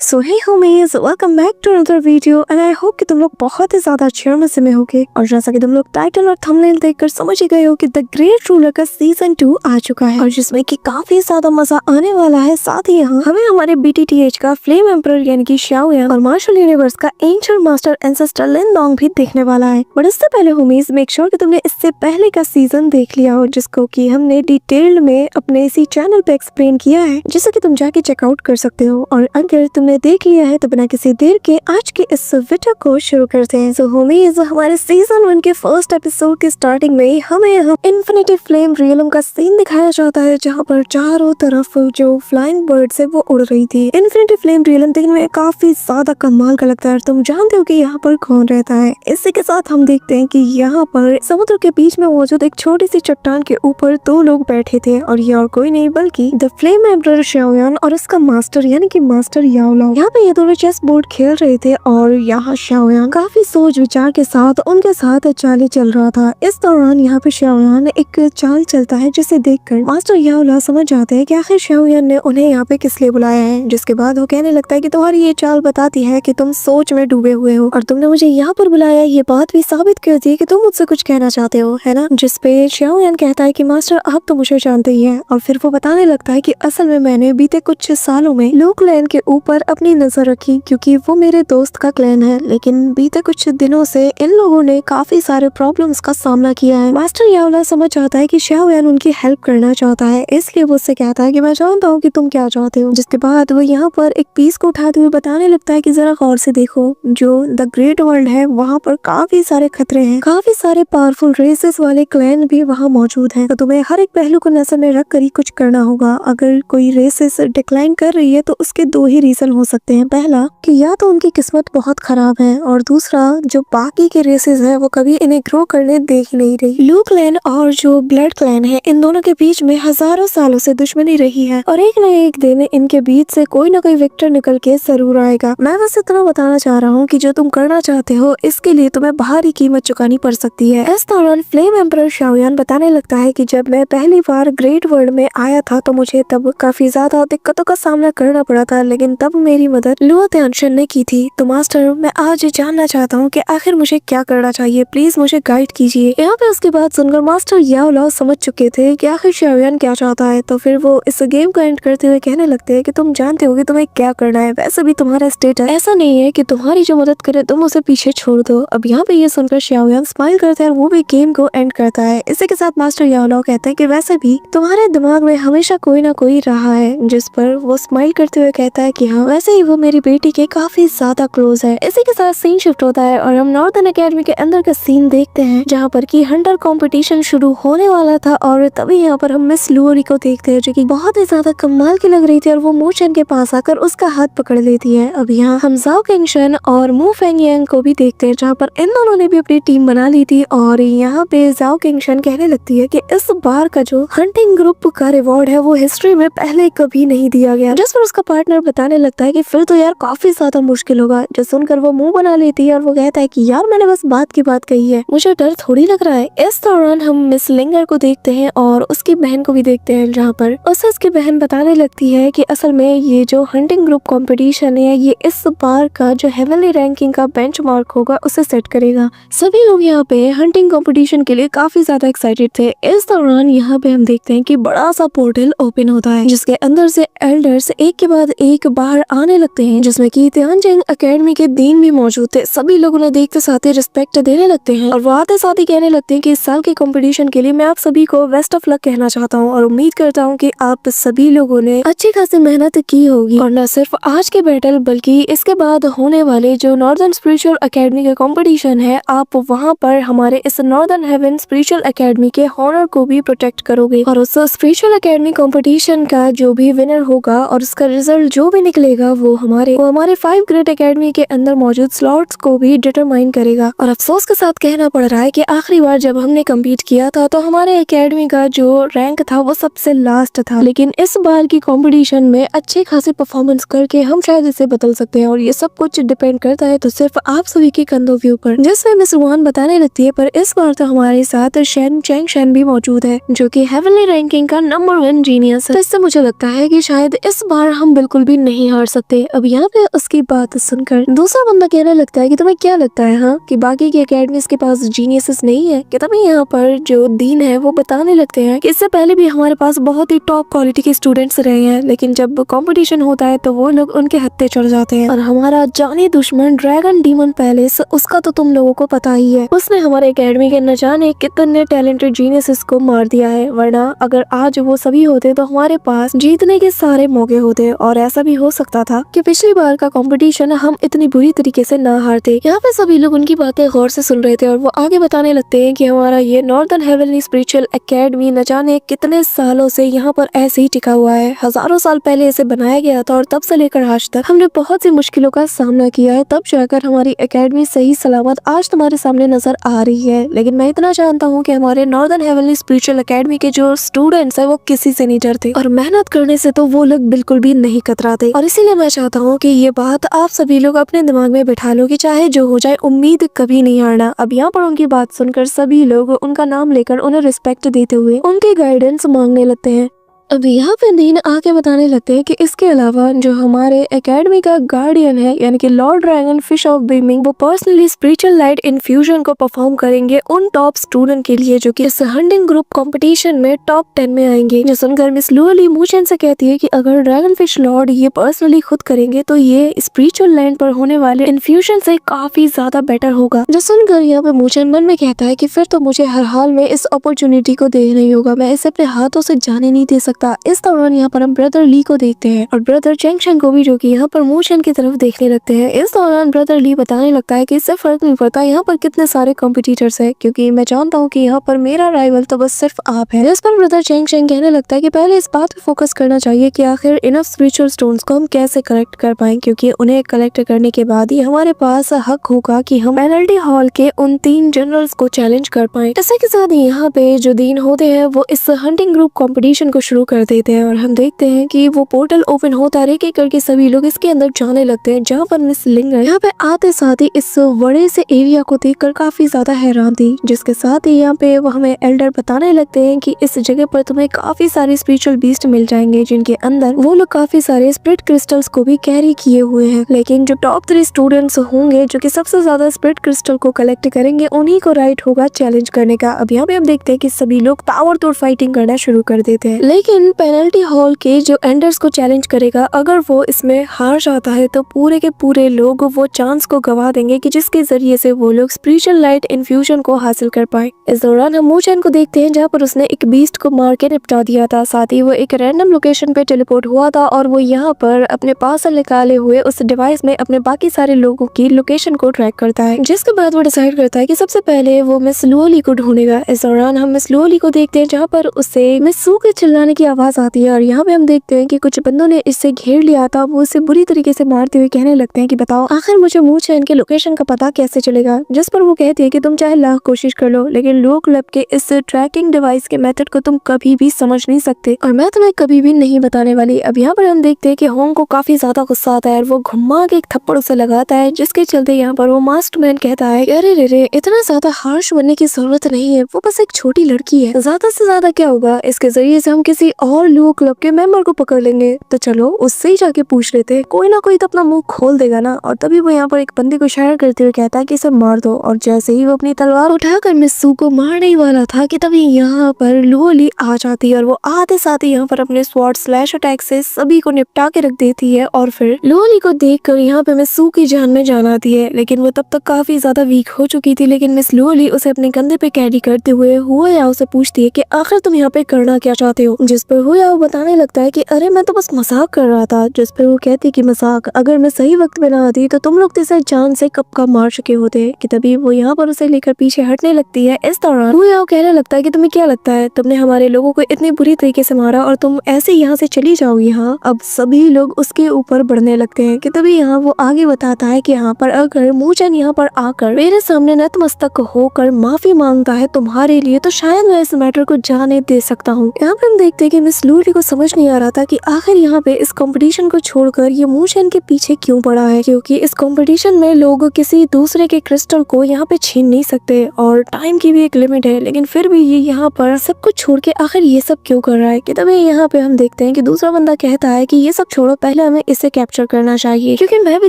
So hey homies, welcome back to another video and I hope कि तुम लोग बहुत ही ज्यादा अच्छे मजे में होगे। और जैसा कि तुम लोग टाइटल और थंबनेल देखकर समझ ही गए हो कि द ग्रेट रूलर का सीजन 2 आ चुका है और जिसमें कि काफी ज्यादा मजा आने वाला है। साथ ही यहाँ हमें हमारे BTTH का फ्लेम एम्परर यानी कि शाओ यान और मार्शल यूनिवर्स का एंशिएंट मास्टर एंसेस्टर लिन डोंग भी देखने वाला है। बट इससे पहले होमीज, मेक श्योर कि तुमने इससे पहले का सीजन देख लिया हो, जिसको कि हमने डिटेल्ड में अपने इसी चैनल पे एक्सप्लेन किया है, जिसे कि तुम जाके चेकआउट कर सकते हो। और अगर तुमने देख लिया है तो बिना किसी देर के आज के इस वीडियो को शुरू करते हैं। सो होमीज, हमारे सीजन 1 के फर्स्ट एपिसोड के स्टार्टिंग में ही हमें यहाँ इन्फिनिटी फ्लेम रियलम का सीन दिखाया जाता है, जहाँ पर चारों तरफ जो फ्लाइंग बर्ड्स है वो उड़ रही थी। इन्फिनिटी फ्लेम रियलम देखने में काफी ज्यादा कमाल का लगता है। तुम जानते हो कि यहाँ पर कौन रहता है। इसी के साथ हम देखते हैं कि यहाँ पर समुद्र के बीच में मौजूद एक छोटी सी चट्टान के ऊपर दो लोग बैठे थे और ये और कोई नहीं बल्कि द फ्लेम एम्परर शाओ यान और उसका मास्टर यानी कि मास्टर याओ लाओ। यहाँ पे ये दोनों चेस बोर्ड खेल रहे थे और यहाँ शाओ यान काफी सोच विचार के साथ उनके साथ चालें चल रहा था। इस दौरान यहाँ पे शाओ यान एक चाल चलता है, जिसे देखकर मास्टर याओ लाओ समझ जाते हैं कि आखिर शाओ यान ने उन्हें यहाँ पे किस लिए बुलाया है। जिसके बाद वो कहने लगता है कि तुम्हारी ये चाल बताती है कि तुम सोच में डूबे हुए हो और तुमने मुझे यहाँ पर बुलाया, ये बात भी साबित करती है कि तुम मुझसे कुछ कहना चाहते हो, है ना। जिसपे शाओ यान कहता है कि मास्टर आप तो मुझे जानते ही हैं। और फिर वो बताने लगता है कि असल में मैंने बीते कुछ सालों में लू क्लैन के ऊपर अपनी नजर रखी, क्योंकि वो मेरे दोस्त का क्लैन है, लेकिन बीते कुछ दिनों से इन लोगों ने काफी सारे प्रॉब्लम्स का सामना किया है। मास्टर याओ लाओ समझ जाता है कि शाओ यान उनकी हेल्प करना चाहता है, इसलिए वो उससे कहता है कि मैं जानता हूँ कि तुम क्या चाहते हो। जिसके बाद वो यहाँ पर एक पीस को उठाते हुए बताने लगता है कि जरा गौर से देखो, जो द ग्रेट वर्ल्ड है वहाँ पर काफी सारे खतरे हैं, काफी सारे पावरफुल रेसेस वाले क्लैन भी वहाँ मौजूद हैं, तो तुम्हें हर एक पहलू को नजर में रख कर ही कुछ करना होगा। अगर कोई रेसेस डिक्लाइन कर रही है तो उसके दो ही रीजन हो सकते हैं। पहला कि या तो उनकी किस्मत बहुत खराब है और दूसरा जो बाकी के रेसेस है वो कभी इन्हें ग्रो करने दे ही नहीं रही। लू क्लैन और जो ब्लड क्लैन है, इन दोनों के बीच में हजारों सालों से दुश्मनी रही है और एक न एक दिन इनके बीच से कोई ना कोई विक्टर निकल के जरूर आएगा। मैं बस इतना बताना चाह रहा हूँ कि जो तुम करना चाहते हो इसके लिए तुम्हें भारी कीमत चुकानी पड़ सकती है। इस दौरान फ्लेम एम्परर शाओ यान बताने लगता है कि जब मैं पहली बार ग्रेट वर्ल्ड में आया था तो मुझे तब काफी ज्यादा दिक्कतों का सामना करना पड़ा था, लेकिन तब मेरी मदद लुओ तियानशन ने की थी। तो मास्टर, मैं आज जानना चाहता हूँ कि आखिर मुझे क्या करना चाहिए, प्लीज मुझे गाइड कीजिए। यहाँ पे उसकी बात सुनकर मास्टर याओ लाओ समझ चुके थे कि आखिर शाओ यान क्या चाहता है, तो फिर वो इस गेम को एंड करते हुए कहने लगते हैं कि तुम जानते हो कि तुम्हें क्या करना है। वैसे भी तुम्हारा स्टेटस ऐसा नहीं है कि तुम्हारी जो मदद करे तुम उसे पीछे छोड़ दो। अब यहाँ पे ये सुनकर शाओ यान स्माइल करता है और वो भी गेम को एंड करता है। इसी के साथ मास्टर याओ लाओ कहते हैं कि वैसे भी तुम्हारे दिमाग में हमेशा कोई ना कोई रहा है। जिस पर वो स्माइल करते हुए कहता है कि हाँ, वैसे ही वो मेरी बेटी के काफी ज्यादा क्लोज है। इसी के साथ सीन शिफ्ट होता है और हम नॉर्दर्न एकेडमी के अंदर का सीन देखते हैं, जहाँ पर कि हंटर कंपटीशन शुरू होने वाला था और तभी यहाँ पर हम मिस लुओरी को देखते हैं, जो कि बहुत ही ज्यादा कमाल की लग रही थी और वो मू चेन के पास आकर उसका हाथ पकड़ लेती है। अब यहाँ हम जाओ किंगशन और मू फेंग यांग को भी देखते हैं, जहाँ पर इन दोनों ने भी अपनी टीम बना ली थी। और यहाँ पे जाओ किंगशन कहने लगती है कि इस बार का जो हंटिंग ग्रुप का रिवॉर्ड है वो हिस्ट्री में पहले कभी नहीं दिया गया। जिस पर उसका पार्टनर बताने लगता है कि फिर तो यार काफी ज्यादा मुश्किल होगा। जो सुनकर वो मुंह बना लेती है और वो कहता है कि यार मैंने बस बात की बात कही है, मुझे डर थोड़ी लग रहा है। इस दौरान हम मिस लिंगर को देखते हैं और उसकी बहन को भी देखते हैं, जहाँ पर उसे उसकी बहन बताने लगती है कि असल में ये जो हंटिंग ग्रुप कंपटीशन है ये इस बार का जो हेवनली रैंकिंग का बेंचमार्क होगा उसे सेट करेगा। सभी लोग यहाँ पे हंटिंग कंपटीशन के लिए काफी ज्यादा एक्साइटेड थे। इस दौरान यहाँ पे हम देखते हैं कि बड़ा सा पोर्टल ओपन होता है, जिसके अंदर से एल्डर्स एक के बाद एक बाहर आने लगते हैं, जिसमें कि तियानजिंग एकेडमी के डीन भी मौजूद थे। सभी लोग उन्हें देखते साथ ही रिस्पेक्ट देने लगते हैं और वो आते साथ ही कहने लगते हैं कि इस साल के कंपटीशन के लिए मैं आप सभी को बेस्ट ऑफ लक कहना चाहता हूँ और उम्मीद करता हूँ कि आप सभी लोगों ने अच्छी खासी मेहनत की होगी और न सिर्फ आज के बैटल बल्कि इसके बाद होने वाले जो नॉर्दर्न स्पिरिचुअल एकेडमी का कंपटीशन है, आप वहाँ पर हमारे इस नॉर्दर्न हेवन स्पिरिचुअल एकेडमी के हॉनर को भी प्रोटेक्ट करोगे और उस स्पिरिचुअल एकेडमी कंपटीशन का जो भी विनर होगा और उसका रिजल्ट जो भी निकलेगा वो हमारे 5 ग्रेट एकेडमी के अंदर मौजूद स्लॉट्स को भी डिटरमाइन करेगा। और अफसोस के साथ कहना पड़ रहा है कि आखिरी बार जब हमने कम्पीट किया था तो हमारे एकेडमी का जो रैंक था वो सबसे लास्ट था, लेकिन इस बार की कंपटीशन में अच्छी खासी परफॉर्मेंस करके हम शायद इसे बदल सकते हैं और ये सब कुछ डिपेंड करता है तो सिर्फ आप सभी के कंधों के ऊपर। जिसमें मिस रुआन बताने लगती है, पर इस बार तो हमारे साथ शेन चैंग शेन भी मौजूद है, जो कि हेवनली रैंकिंग का नंबर 1 जीनियस है। तो इससे मुझे लगता है कि शायद इस बार हम बिल्कुल भी नहीं हार सकते। अब यहाँ पे उसकी बात सुनकर दूसरा बंदा कहने लगता है कि तुम्हें क्या लगता है हाँ कि बाकी की एकेडमीज के पास जीनियसेस नहीं है? कि तभी यहाँ पर जो डीन है वो बताने लगते हैं कि इससे पहले भी हमारे पास बहुत ही टॉप क्वालिटी के स्टूडेंट्स रहे हैं, लेकिन जब कंपटीशन होता है तो वो लोग उनके हत्थे चढ़ जाते हैं। और हमारा जानी दुश्मन ड्रैगन डीमन पैलेस, उसका तो तुम लोगों को पता ही है, उसने हमारे एकेडमी के न जाने कितने टैलेंटेड जीनियसेस को मार दिया है। वरना अगर आज वो सभी होते तो हमारे पास जीतने के सारे मौके होते। और ऐसा भी हो सकता था कि पिछली बार का कंपटीशन हम इतनी बुरी तरीके से ना हारते। यहाँ पे सभी लोग उनकी बातें गौर से सुन रहे थे और वो आगे बताने लगते हैं कि हमारा ये नॉर्दर्न हेवनली स्पिरिचुअल एकेडमी न जाने कितने सालों से यहाँ पर ऐसे ही टिका हुआ है। हजारों साल पहले इसे बनाया गया था और तब से लेकर आज तक हमने बहुत सी मुश्किलों का सामना किया है, तब जाकर हमारी एकेडमी सही सलामत आज तुम्हारे सामने नजर आ रही है। लेकिन मैं इतना जानता हूँ कि हमारे नॉर्दर्न हेवनली स्पिरिचुअल एकेडमी के जो स्टूडेंट्स है वो किसी से नहीं डरते और मेहनत करने से तो वो लोग बिल्कुल भी नहीं कतराते। और इसीलिए मैं चाहता हूँ कि ये बात आप सभी लोग अपने दिमाग में बिठा लो कि चाहे जो हो जाए उम्मीद कभी नहीं हारना। अब यहाँ पर उनकी बात सुनकर सभी लोग उनका नाम लेकर उन्हें रिस्पेक्ट देते हुए उनके गाइडेंस मांगने लगते हैं। अब यहाँ पे डीन आके बताने लगते हैं कि इसके अलावा जो हमारे एकेडमी का गार्डियन है यानी कि Lord dragon fish of beaming, वो पर्सनली स्पिरिचुअल लाइट इन्फ्यूजन को परफॉर्म करेंगे उन टॉप स्टूडेंट के लिए जो कि इस हंटिंग ग्रुप कंपटीशन में टॉप 10 में आएंगे। जो सुनकर मिस लुओली मूचेन से कहती है कि अगर ड्रैगन फिश लॉर्ड ये पर्सनली खुद करेंगे तो ये स्पिरिचुअल लैंड पर होने वाले इन्फ्यूजन से काफी ज्यादा बेटर होगा। जो सुनकर यहाँ पे मूचेन मन में कहता है कि फिर तो मुझे हर हाल में इस अपॉर्चुनिटी को देखना ही होगा, मैं इसे अपने हाथों से जाने नहीं दे सकता। इस दौरान यहाँ पर हम ब्रदर ली को देखते हैं और ब्रदर चेंगशेंग को भी, जो कि यहाँ पर मूचेन की तरफ देखने लगते हैं। इस दौरान ब्रदर ली बताने लगता है कि इससे फर्क नहीं पड़ता यहाँ पर कितने सारे कॉम्पिटिटर्स है, क्योंकि मैं जानता हूँ कि यहाँ पर मेरा राइवल तो बस सिर्फ आप है। इस पर ब्रदर चेंगशेंग कहने लगता है कि पहले इस बात पे फोकस करना चाहिए कि आखिर इनफ स्पिरिचुअल स्टोन्स को हम कैसे कलेक्ट कर पाए, क्योंकि उन्हें कलेक्ट करने के बाद ही हमारे पास हक होगा कि हम पेनल्टी हॉल के उन 3 जनरल्स को चैलेंज कर पाए। इसी के साथ यहाँ पे जो दिन होते हैं वो इस हंटिंग ग्रुप कॉम्पिटिशन को शुरू कर देते हैं और हम देखते हैं कि वो पोर्टल ओपन होता है, एक करके सभी लोग इसके अंदर जाने लगते हैं। जहाँ पर मिस लिंगर यहाँ पे आते साथ ही इस बड़े से एरिया को देखकर काफी ज्यादा हैरान थी, जिसके साथ ही यहाँ पे वो हमें एल्डर बताने लगते हैं कि इस जगह पर तुम्हें काफी सारे स्पिरिचुअल बीस्ट मिल जाएंगे, जिनके अंदर वो लोग काफी सारे स्पिरिट क्रिस्टल्स को भी कैरी किए हुए हैं। लेकिन जो टॉप 3 स्टूडेंट्स होंगे जो कि सबसे ज्यादा स्पिरिट क्रिस्टल को कलेक्ट करेंगे, उन्हीं को राइट होगा चैलेंज करने का। अब यहाँ पे हम देखते हैं कि सभी लोग ताबड़तोड़ फाइटिंग करना शुरू कर देते हैं, लेकिन पेनल्टी हॉल के जो एंडर्स को चैलेंज करेगा, अगर वो इसमें हार जाता है तो पूरे के पूरे लोग वो चांस को गवा देंगे कि जिसके जरिए से वो लोग स्पिरिचुअल लाइट इन्फ्यूजन को हासिल कर पाए। इस दौरान हम मूचेन को देखते हैं जहाँ पर उसने एक बीस्ट को मार के निपटा दिया था। साथ ही वो एक रैंडम लोकेशन पे टेलीपोर्ट हुआ था और वो यहाँ पर अपने पास से निकाले हुए उस डिवाइस में अपने बाकी सारे लोगों की लोकेशन को ट्रैक करता है, जिसके बाद वो डिसाइड करता है कि सबसे पहले वो मिस लुओली को ढूंढेगा। इस दौरान हम मिस लुओली को देखते हैं जहाँ पर उसे मिस सू के चिल्लाने की आवाज आती है और यहाँ पे हम देखते हैं कि कुछ बंदों ने इससे घेर लिया था। वो उसे बुरी तरीके से मारते हुए कहने लगते हैं कि बताओ आखिर मुझे मूचेन के लोकेशन का पता कैसे चलेगा, जिस पर वो कहती है कि तुम चाहे लाख कोशिश कर लो, लेकिन लो क्लब के इस ट्रैकिंग डिवाइस के मेथड को तुम कभी भी समझ नहीं सकते और मैं तुम्हें कभी भी नहीं बताने वाली। अब यहाँ पर हम देखते हैं कि होंग को काफी ज्यादा गुस्सा आता है और वो घुमा के एक थप्पड़ उसे लगाता है, जिसके चलते यहाँ पर वो मास्टरमैन कहता है अरे रे इतना ज्यादा हार्श बनने की जरूरत नहीं है, वो बस एक छोटी लड़की है, ज्यादा से ज्यादा क्या होगा, इसके जरिए से हम किसी और लो क्लब के मेंबर को पकड़ लेंगे, तो चलो उससे ही जाके पूछ लेते हैं, कोई ना कोई तो अपना मुंह खोल देगा ना। और तभी वो यहाँ पर एक बंदे को इशारा करते हुए कहता है कि इसे मार दो। और जैसे ही वो अपनी तलवार उठाकर मिस सू को मारने ही वाला था कि तभी यहाँ पर लुओली आ जाती है और वो आते साथ ही यहाँ पर अपने स्वॉर्ड स्लैश अटैक से सभी को निपटा के रख देती है। और फिर लुओली को देखकर यहाँ पे मिस सू की जान में जान आती है, लेकिन वो तब तक काफी ज्यादा वीक हो चुकी थी। लेकिन मिस लुओली उसे अपने कंधे पे कैरी करते हुए हुआ से पूछती है कि आखिर तुम यहाँ पे करना क्या चाहते हो, जिस पर हुआ बताने लगता है कि अरे मैं तो बस मजाक कर रहा था, जिस पर वो कहती कि मजाक, अगर मैं सही वक्त में ना आती तो तुम लोग तो इसे जान से कब का मार चुके होते। कि तभी वो यहाँ पर उसे लेकर पीछे हटने लगती है। इस दौरान वो कहने लगता है कि तुम्हें क्या लगता है, तुमने हमारे लोगों को इतनी बुरी तरीके से मारा और तुम ऐसे यहाँ से चली जाओगी। हाँ, अब सभी लोग उसके ऊपर बढ़ने लगते हैं। कि तभी यहाँ वो आगे बताता है कि यहाँ पर अगर मूचेन यहाँ पर आकर मेरे सामने नतमस्तक होकर माफी मांगता है तुम्हारे लिए, तो शायद मैं इस मैटर को जाने दे सकता हूँ। यहाँ पर हम देखते हैं लेकिन मिस लूली को समझ नहीं आ रहा था कि आखिर यहाँ पे इस कंपटीशन को छोड़कर ये मूनशाइन के पीछे क्यों पड़ा है, क्योंकि इस कंपटीशन में लोग किसी दूसरे के क्रिस्टल को यहाँ पे छीन नहीं सकते और टाइम की भी एक लिमिट है। लेकिन फिर भी ये यहाँ पर सब कुछ छोड़ के आखिर ये सब क्यों कर रहा है। कि तभी यहाँ पे हम देखते हैं कि दूसरा बंदा कहता है कि ये सब छोड़ो, पहले हमें इसे कैप्चर करना चाहिए, क्योंकि मैं भी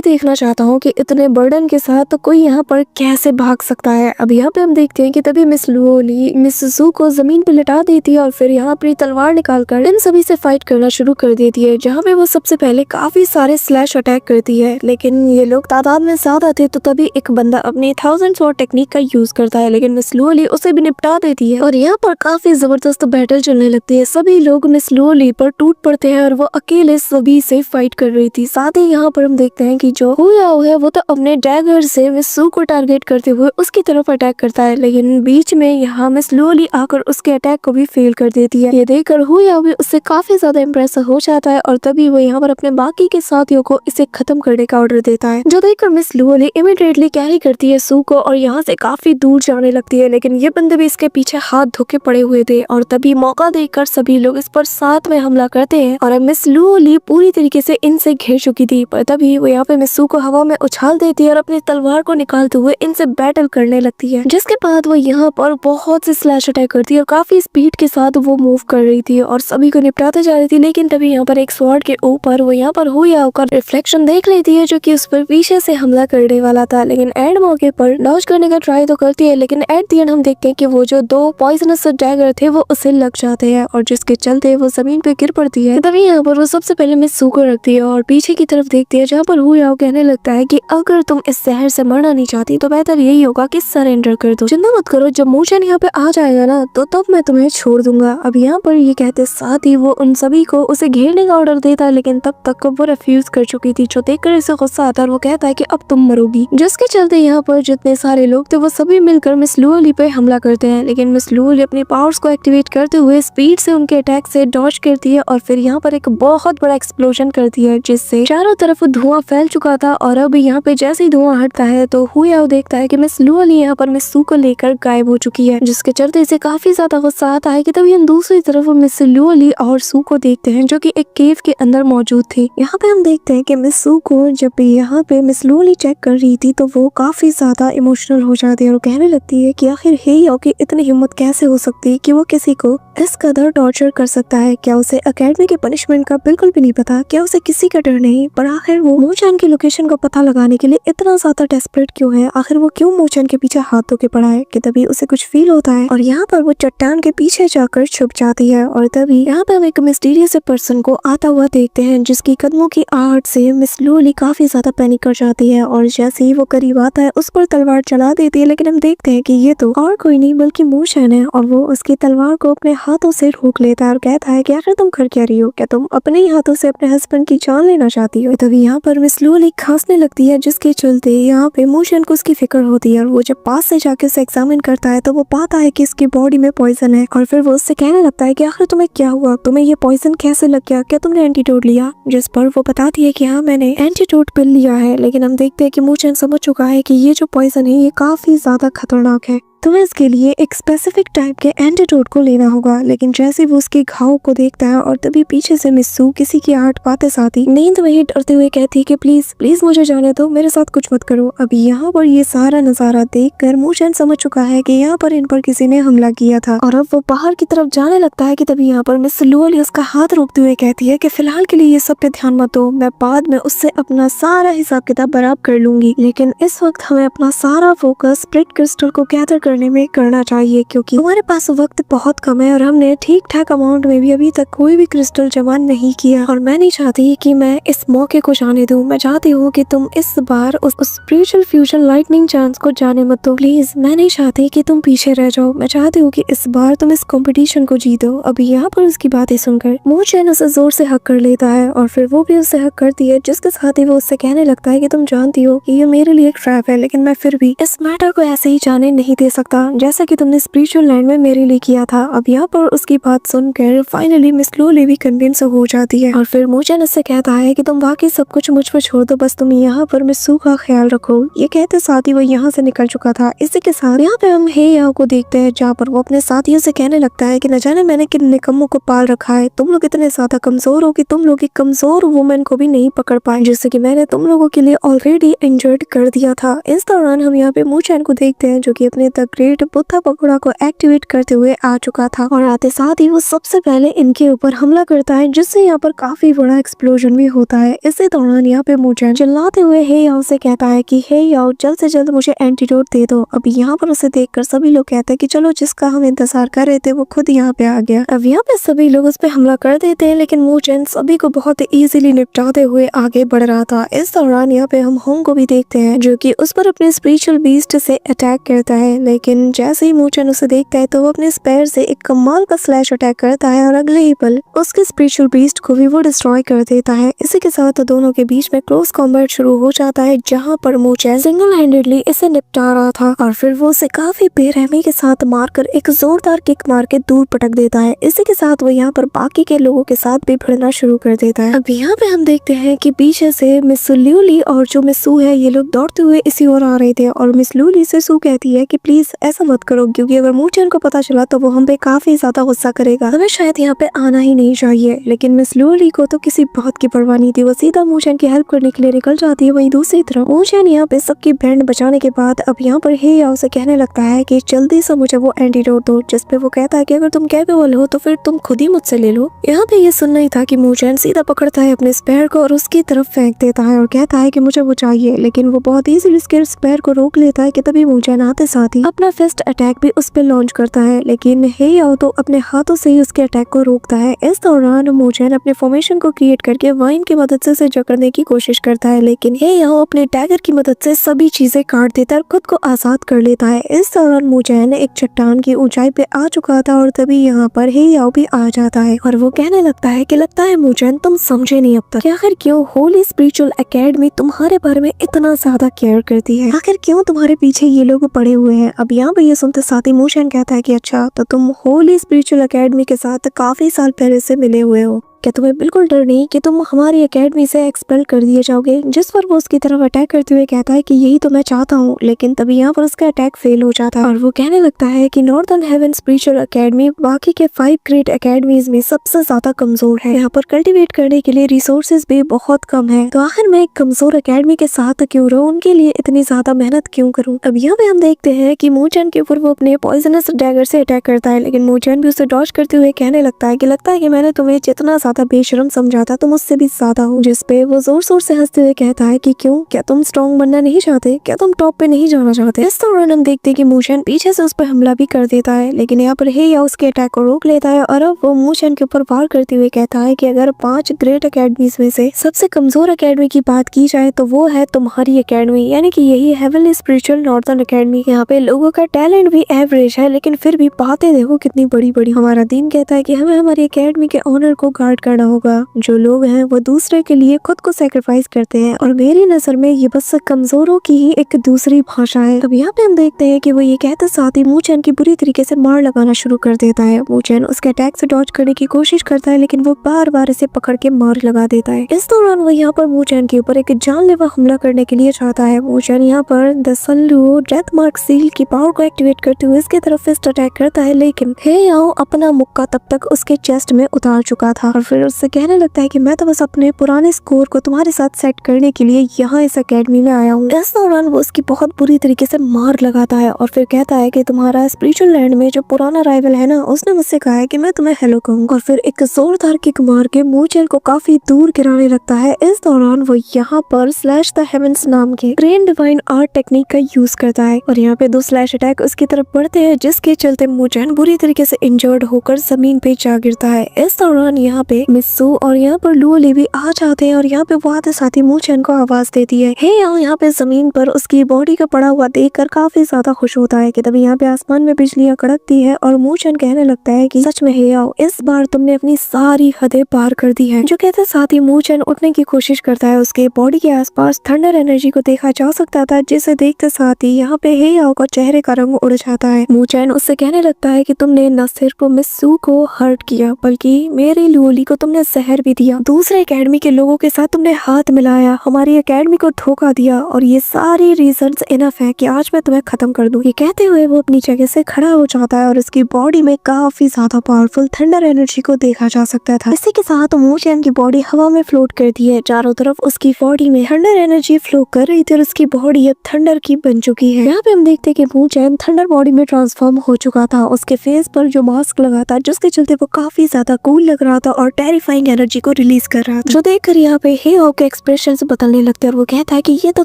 देखना चाहता हूँ कि इतने बर्डन के साथ तो कोई यहाँ पर कैसे भाग सकता है। अब यहाँ पे हम देखते हैं कि तभी मिस लूली मिस सू को जमीन पे लिटा देती है और फिर यहाँ अपनी तलवार निकालकर इन सभी से फाइट करना शुरू कर देती है, जहाँ पे वो सबसे पहले काफी सारे स्लैश अटैक करती है। लेकिन ये लोग तादाद में ज्यादा थे, तो तभी एक बंदा अपनी 1000 स्वॉर्ड टेक्निक का यूज करता है, लेकिन मिस लूली उसे भी निपटा देती है और यहाँ पर काफी जबरदस्त बैटल चलने लगती है। सभी लोग मिस लूली पर टूट पड़ते हैं और वो अकेले सभी से फाइट कर रही थी। साथ ही यहाँ पर हम देखते हैं कि जो हुयाओ है वो तो अपने डैगर से मिस सू को टारगेट करते हुए उसकी तरफ अटैक करता है, लेकिन बीच में यहाँ मिस लूली आकर उसके अटैक को भी फेल कर देती है। ये देखकर हुयाओ भी उससे काफी ज्यादा इम्प्रेस हो जाता है और तभी वो यहाँ पर अपने बाकी के साथियों को इसे खत्म करने का ऑर्डर देता है, जो देखकर मिस लूली इमीडिएटली कैरी करती है सू को और यहाँ से काफी दूर जाने लगती है। लेकिन ये बंदे भी इसके पीछे हाथ धोके पड़े हुए थे और तभी मौका देखकर सभी लोग इस पर साथ में हमला करते हैं और मिस लूली पूरी तरीके से इनसे घिर चुकी थी, पर तभी वो यहाँ पे मिस सू को हवा में उछाल देती है और अपनी तलवार को निकालते हुए इनसे बैटल करने लगती है, जिसके बाद वो यहाँ पर बहुत से स्लैश अटैक करती है और काफी स्पीड के साथ वो मूव कर रही थी और सभी को निपटाते जा रही थी। लेकिन तभी यहाँ पर एक स्वॉर्ड के ऊपर वो यहाँ पर हुयाओ का रिफ्लेक्शन देख लेती है, जो कि उस पर पीछे से हमला करने वाला था। लेकिन एंड मौके पर डॉज करने का ट्राई तो करती है, लेकिन एट द एंड हम देखते हैं कि वो जो दो पॉइजनस डैगर थे वो उसे लग जाते हैं और जिसके चलते वो जमीन पे गिर पड़ती है। तभी यहाँ पर वो सबसे पहले मिस सू को रखती है और पीछे की तरफ देखती है, जहाँ पर हुयाओ कहने लगता है कि अगर तुम इस शहर से मरना नहीं चाहती तो बेहतर यही होगा कि सरेंडर कर दो, चिंता मत करो, जब मूनशाइन यहाँ पे आ जाएगा ना तो तब मैं तुम्हें छोड़ दूंगा। अब यहाँ पर ये कहते साथ ही वो उन सभी को उसे घेरने का ऑर्डर देता है, लेकिन तब तक वो रिफ्यूज कर चुकी थी, जो देखकर इसे गुस्सा आता है और वो कहता है कि अब तुम मरोगी, जिसके चलते यहाँ पर जितने सारे लोग थे वो सभी मिलकर मिस लूली पे हमला करते हैं। लेकिन मिस लूली अपनी पावर्स को एक्टिवेट करते हुए स्पीड से उनके अटैक से डॉज करती है और फिर यहाँ पर एक बहुत बड़ा एक्सप्लोजन करती है, जिससे चारों तरफ धुआं फैल चुका था। और अब यहाँ पे जैसे ही धुआं हटता है तो हुयाओ देखता है कि मिस लूली यहाँ पर मिस सू को लेकर गायब हो चुकी है, जिसके चलते इसे काफी ज्यादा गुस्सा आता है। कि तभी हम दूसरी तरफ मिस लूली और सू को देखते हैं, जो कि एक केव के अंदर मौजूद थी। यहाँ पे हम देखते हैं कि मिस सू को जब यहाँ पे मिस लूली चेक कर रही थी तो वो काफी ज्यादा इमोशनल हो जाती है और कहने लगती है कि आखिर हुयाओ की इतनी हिम्मत कैसे हो सकती है कि वो किसी को इस कदर टॉर्चर कर सकता है। क्या उसे एकेडमी के पनिशमेंट का बिल्कुल भी नहीं पता? क्या उसे किसी का डर नहीं? पर आखिर वो मूनशाइन की लोकेशन को पता लगाने के लिए इतना ज्यादा डेस्परेट क्यों है? आखिर वो क्यों मूनशाइन के पीछे हाथ धो के पड़ा है? कि तभी उसे कुछ फील होता है और यहाँ पर वो चट्टान के पीछे जाकर छुप जाती है और तभी यहाँ पे हम एक मिस्टीरियस पर्सन को आता हुआ देखते हैं, जिसकी कदमों की आहट से मिस लूली काफी ज्यादा पैनिक कर जाती है और जैसे ही वो करीब आता है उस पर तलवार चला देती है। लेकिन हम देखते हैं कि ये तो और कोई नहीं बल्कि मूनशाइन है और वो उसकी तलवार को अपने हाथों से रोक लेता है और कहता है कि आखिर तुम कर क्या रही हो? क्या तुम अपने ही हाथों से अपने हस्बैंड की जान लेना चाहती हो? तभी यहाँ पर मिस लूली खांसने लगती है, जिसके चलते यहाँ पे मूनशाइन को उसकी फिक्र होती है और वो जब पास से जाके उसे एग्जामिन करता है तो वो पाता है कि इसकी बॉडी में पॉइजन है और फिर वो उससे कहने लगता है कि आखिर तुम्हें क्या हुआ? तुम्हें ये पॉइजन कैसे लग गया? क्या तुमने एंटीडोट लिया? जिस पर वो बताती है कि हाँ मैंने एंटीडोट पिल लिया है। लेकिन हम देखते हैं कि मूनशाइन समझ चुका है कि ये जो पॉइजन है ये काफी ज्यादा खतरनाक है, तुम्हें इसके लिए एक स्पेसिफिक टाइप के एंटीडोट को लेना होगा। लेकिन जैसे वो उसके घाव को देखता है और तभी पीछे से मिस सू किसी की आहट पाते साथ ही नींद में ही डरते हुए कहती है कि प्लीज प्लीज मुझे जाने दो, मेरे साथ कुछ मत करो। अभी यहाँ पर ये सारा नजारा देखकर मूनशाइन समझ चुका है कि यहाँ पर इन पर किसी ने हमला किया था और अब वो बाहर की तरफ जाने लगता है। कि तभी यहाँ पर मिस लूली उसका हाथ रोकते हुए कहती है कि फिलहाल के लिए ये सब पे ध्यान मत दो, मैं बाद में उससे अपना सारा हिसाब किताब बराबर कर लूंगी। लेकिन इस वक्त हमें अपना सारा फोकस स्प्रिट क्रिस्टल को गैदर करने में करना चाहिए, क्योंकि हमारे पास वक्त बहुत कम है और हमने ठीक ठाक अमाउंट में भी अभी तक कोई भी क्रिस्टल जमा नहीं किया। और मैं नहीं चाहती कि मैं इस मौके को जाने दूं। मैं चाहती हूँ कि तुम इस बार उस स्पिरिचुअल फ्यूजन लाइटनिंग चांस को जाने मत दो प्लीज। मैं नहीं चाहती कि तुम पीछे रह जाओ। मैं चाहती हूँ कि इस बार तुम इस कंपटीशन को जीतो। अभी यहाँ पर उसकी बातें सुनकर मूनशाइन उसे जोर से हक कर लेता है और फिर वो भी उसे हक करती है, जिसके साथ ही वो उससे कहने लगता है कि तुम जानती हो कि ये मेरे लिए एक ट्रैप है, लेकिन मैं फिर भी इस मैटर को ऐसे ही जाने नहीं दे सकती। सकता जैसा कि तुमने स्पिरिचुअल लैंड में मेरे लिए किया था। अब यहाँ पर उसकी बात सुनकर फाइनली मिस लूली भी कन्विंस हो जाती है और फिर मूचेन उससे कहता है कि तुम बाकी सब कुछ मुझ पर छोड़ दो, बस तुम यहाँ पर मिसू का ख्याल रखो। ये कहते साथ ही वो यहाँ से निकल चुका था। इसी के साथ यहाँ पे हम हे याओ को देखते हैं जहाँ पर वो अपने साथियों से कहने लगता है कि न जाने मैंने किन निकम्मों को पाल रखा है, तुम लोग इतने ज्यादा कमजोर हो कि तुम लोग एक कमजोर वुमेन को भी नहीं पकड़ पाए, जिससे कि मैंने तुम लोगों के लिए ऑलरेडी इंजर्ड कर दिया था। इस दौरान हम यहाँ पे मूचेन को देखते हैं जो कि अपने द ग्रेट बुद्धा पकौड़ा को एक्टिवेट करते हुए आ चुका था और आते साथ ही वो सबसे पहले इनके ऊपर हमला करता है, जिससे यहाँ पर काफी बड़ा एक्सप्लोजन भी होता है। इसी दौरान यहाँ पे मूचेन चिल्लाते हुए हे याओ से कहता है कि हे याओ जल्द से जल्द मुझे एंटीडोट दे दो। अब यहाँ पर उसे देखकर सभी लोग कहते हैं कि चलो जिसका हम इंतजार कर रहे थे वो खुद यहाँ पे आ गया। अब यहाँ पे सभी लोग उस पे हमला कर देते हैं, लेकिन मूचेन सभी को बहुत इजीली निपटाते हुए आगे बढ़ रहा था। इस दौरान यहाँ पे हम होंग को भी देखते हैं जो कि उस पर अपने स्पिरिचुअल बीस्ट से अटैक करता है, लेकिन जैसे ही मूचेन उसे देखता है तो वो अपने स्पेयर से एक कमाल का स्लैश अटैक करता है और अगले ही पल उसके स्पिरिचुअल बीस्ट को भी वो डिस्ट्रॉय कर देता है। इसी के साथ दोनों के बीच में क्लोज कॉम्बैट शुरू हो जाता है, जहाँ पर मूचेन सिंगल हैंडेडली इसे निपटा रहा था और फिर वो उसे काफी बेरहमी के साथ मारकर एक जोरदार किक मार के दूर पटक देता है। इसी के साथ वो यहाँ पर बाकी के लोगों के साथ भी भिड़ना शुरू कर देता है। अब यहाँ पे हम देखते हैं कि पीछे से मिस लूली और जो मिसू है ये लोग दौड़ते हुए इसी ओर आ रहे थे और मिस लूली से सू कहती है कि प्लीज ऐसा मत करो, क्योंकि अगर मूचेन को पता चला तो वो हम पे काफी ज्यादा गुस्सा करेगा, हमें शायद यहाँ पे आना ही नहीं चाहिए। लेकिन मिस लूली को तो किसी बात की परवाह नहीं थी, वो सीधा मूचेन की हेल्प करने के लिए निकल जाती है। वहीं दूसरी तरफ मूचेन यहाँ पे सबकी बैंड बचाने के बाद अब यहाँ पर हे याओ से कहने लगता है कि जल्दी से मुझे वो एंटीडोट दो, जिसपे वो कहता है कि अगर तुम कैपेबल हो तो फिर तुम खुद ही मुझसे ले लो। यहाँ पे ये सुनना ही था कि मूचेन सीधा पकड़ता है अपने स्पेयर को और उसकी तरफ फेंक देता है और कहता है कि मुझे वो चाहिए, लेकिन वो बहुत इजीली उसके स्पेयर को रोक लेता है कि तभी मूचेन आते साथ ही अपना फिस्ट अटैक भी उस पर लॉन्च करता है, लेकिन हे याओ तो अपने हाथों से ही उसके अटैक को रोकता है। इस दौरान मूचेन अपने फॉर्मेशन को क्रिएट करके वाइन की मदद से उसे जकड़ने की कोशिश करता है, लेकिन हे याओ अपने डैगर की मदद से सभी चीजें काट देता है और खुद को आजाद कर लेता है। इस दौरान मूचेन एक चट्टान की ऊंचाई पे आ चुका था और तभी यहाँ पर हे याओ भी आ जाता है और वो कहने लगता है कि लगता है मूचेन तुम समझे नहीं अब तक, आखिर क्यों होली स्पिरिचुअल एकेडमी तुम्हारे बारे में इतना ज्यादा केयर करती है, आखिर क्यों तुम्हारे पीछे ये लोग पड़े हुए हैं। अब यहाँ पे ये सुनते साथ ही मूचेन कहता है कि अच्छा तो तुम होली स्पिरिचुअल एकेडमी के साथ काफी साल पहले से मिले हुए हो, क्या तुम्हें बिल्कुल डर नहीं कि तुम हमारी एकेडमी से एक्सपेल कर दिए जाओगे। जिस पर वो उसकी तरफ अटैक करते हुए कहता है कि यही तो मैं चाहता हूँ, लेकिन तभी यहाँ पर उसका अटैक फेल हो जाता है और वो कहने लगता है कि नॉर्दर्न हेवन स्पिरिचुअल एकेडमी बाकी के 5 ग्रेट एकेडमीज में सबसे ज्यादा कमजोर है, यहाँ पर कल्टिवेट करने के लिए रिसोर्सेज भी बहुत कम है, तो आखिर मैं एक कमजोर एकेडमी के साथ क्यों रहूं, उनके लिए इतनी ज्यादा मेहनत क्यों करूँ। अब यहाँ पे हम देखते हैं कि मूचेन के ऊपर वो अपने पॉइजनस डैगर से अटैक करता है, लेकिन मूचेन भी उसे डॉज करते हुए कहने लगता है कि लगता है कि मैंने तुम्हें जितना ज्यादा बेशरम समझा था तुम उससे भी ज्यादा हो, जिसपे वो जोर जोर से हंसते हुए कहता है कि क्यों, क्या तुम स्ट्रॉन्ग बनना नहीं चाहते, क्या तुम टॉप पे नहीं जाना चाहते। इस दौरान हम देखते हैं कि मूचेन पीछे से उस पर हमला भी कर देता है, लेकिन यहाँ पर हे याओ उसके अटैक को रोक लेता है और अब वो मूचेन के ऊपर वार करते हुए कहता है कि अगर 5 ग्रेट एकेडमीज में से सबसे कमजोर एकेडमी की बात की जाए तो वो है तुम्हारी एकेडमी, यानी कि यही हेवनली स्पिरिचुअल नॉर्दर्न एकेडमी। यहाँ पे लोगों का टैलेंट भी एवरेज है, लेकिन फिर भी बातें देखो कितनी बड़ी बड़ी। हमारा दीन कहता है कि हमें हमारी एकेडमी के ऑनर को गार्ड करना होगा, जो लोग हैं वो दूसरे के लिए खुद को सैक्रिफाइस करते हैं और मेरी नजर में ये बस कमजोरों की ही एक दूसरी भाषा है। अब यहाँ पे हम देखते हैं कि वो ये कहते साथ ही मूचेन की बुरी तरीके से मार लगाना शुरू कर देता है। मूचेन उसके अटैक से डॉज करने की कोशिश करता है, लेकिन वो बार बार इसे पकड़ के मार लगा देता है। इस दौरान वो यहाँ पर मूचेन के ऊपर एक जानलेवा हमला करने के लिए चाहता है। मूचेन यहाँ पर the Sallu death mark seal की पावर को एक्टिवेट करते हुए इसके तरफ फिस्ट अटैक करता है, लेकिन हे याओ अपना मुक्का तब तक उसके चेस्ट में उतार चुका था और फिर उससे कहने लगता है कि मैं तो बस अपने पुराने स्कोर को तुम्हारे साथ सेट करने के लिए यहाँ इस एकेडमी में आया हूँ। इस दौरान वो उसकी बहुत बुरी तरीके से मार लगाता है और फिर कहता है कि तुम्हारा स्पिरिचुअल लैंड में जो पुराना राइवल है ना, उसने मुझसे कहा है कि मैं तुम्हें हेलो कहूँ, और फिर एक जोरदार किक मार के मूचेन को काफी दूर गिराने लगता है। इस दौरान वो यहाँ पर स्लैश द हेवंस नाम के ग्रेन डिवाइन आर्ट टेक्निक का यूज करता है और यहाँ पे 2 स्लैश अटैक उसकी तरफ बढ़ते हैं, जिसके चलते मूचेन बुरी तरीके से इंजर्ड होकर जमीन पे जा गिरता है। इस दौरान यहाँ पे मिस्सू और यहाँ पर लुओली भी आ जाते हैं और यहाँ पे वो आते साथ ही मूचेन को आवाज देती है। हे यहाँ पे जमीन पर उसकी बॉडी का पड़ा हुआ देखकर काफी ज्यादा खुश होता है कि तभी यहाँ पे आसमान में बिजलियां कड़कती है और मूचेन कहने लगता है कि सच में हे आओ, इस बार तुमने अपनी सारी हदें पार कर दी है। जो कहते साथ ही मूचेन उठने की कोशिश करता है। उसके बॉडी के आसपास थंडर एनर्जी को देखा जा सकता था, जिसे देखते साथ ही यहाँ पे हे आओ का चेहरे का रंग उड़ जाता है। मूचेन उससे कहने लगता है कि तुमने न सिर्फ मिस्सू को हर्ट किया बल्कि मेरी लुओली को तुमने जहर भी दिया, दूसरे एकेडमी के लोगों के साथ तुमने हाथ मिलाया, हमारी एकेडमी को धोखा दिया और ये सारी रीजंस इनफ है कि आज मैं तुम्हें खत्म कर दूं। ये कहते हुए वो अपनी जगह से खड़ा हो जाता है और उसकी बॉडी में काफी ज्यादा पावरफुल थंडर एनर्जी को देखा जा सकता था। इसी के साथ मूचेन की बॉडी हवा में फ्लोट करती है। चारों तरफ उसकी बॉडी में थंडर एनर्जी फ्लो कर रही थी और उसकी बॉडी अब थंडर की बन चुकी है। यहाँ पे हम देखते हैं कि मूचेन थंडर बॉडी में ट्रांसफॉर्म हो चुका था। उसके फेस पर जो मास्क लगा था जिसके चलते वो काफी ज्यादा कूल लग रहा था और टेरिफाइंग एनर्जी को रिलीज कर रहा था, जो देखकर यहाँ पे हे आओ के एक्सप्रेशन बदलने लगते हैं और वो कहता है कि ये तो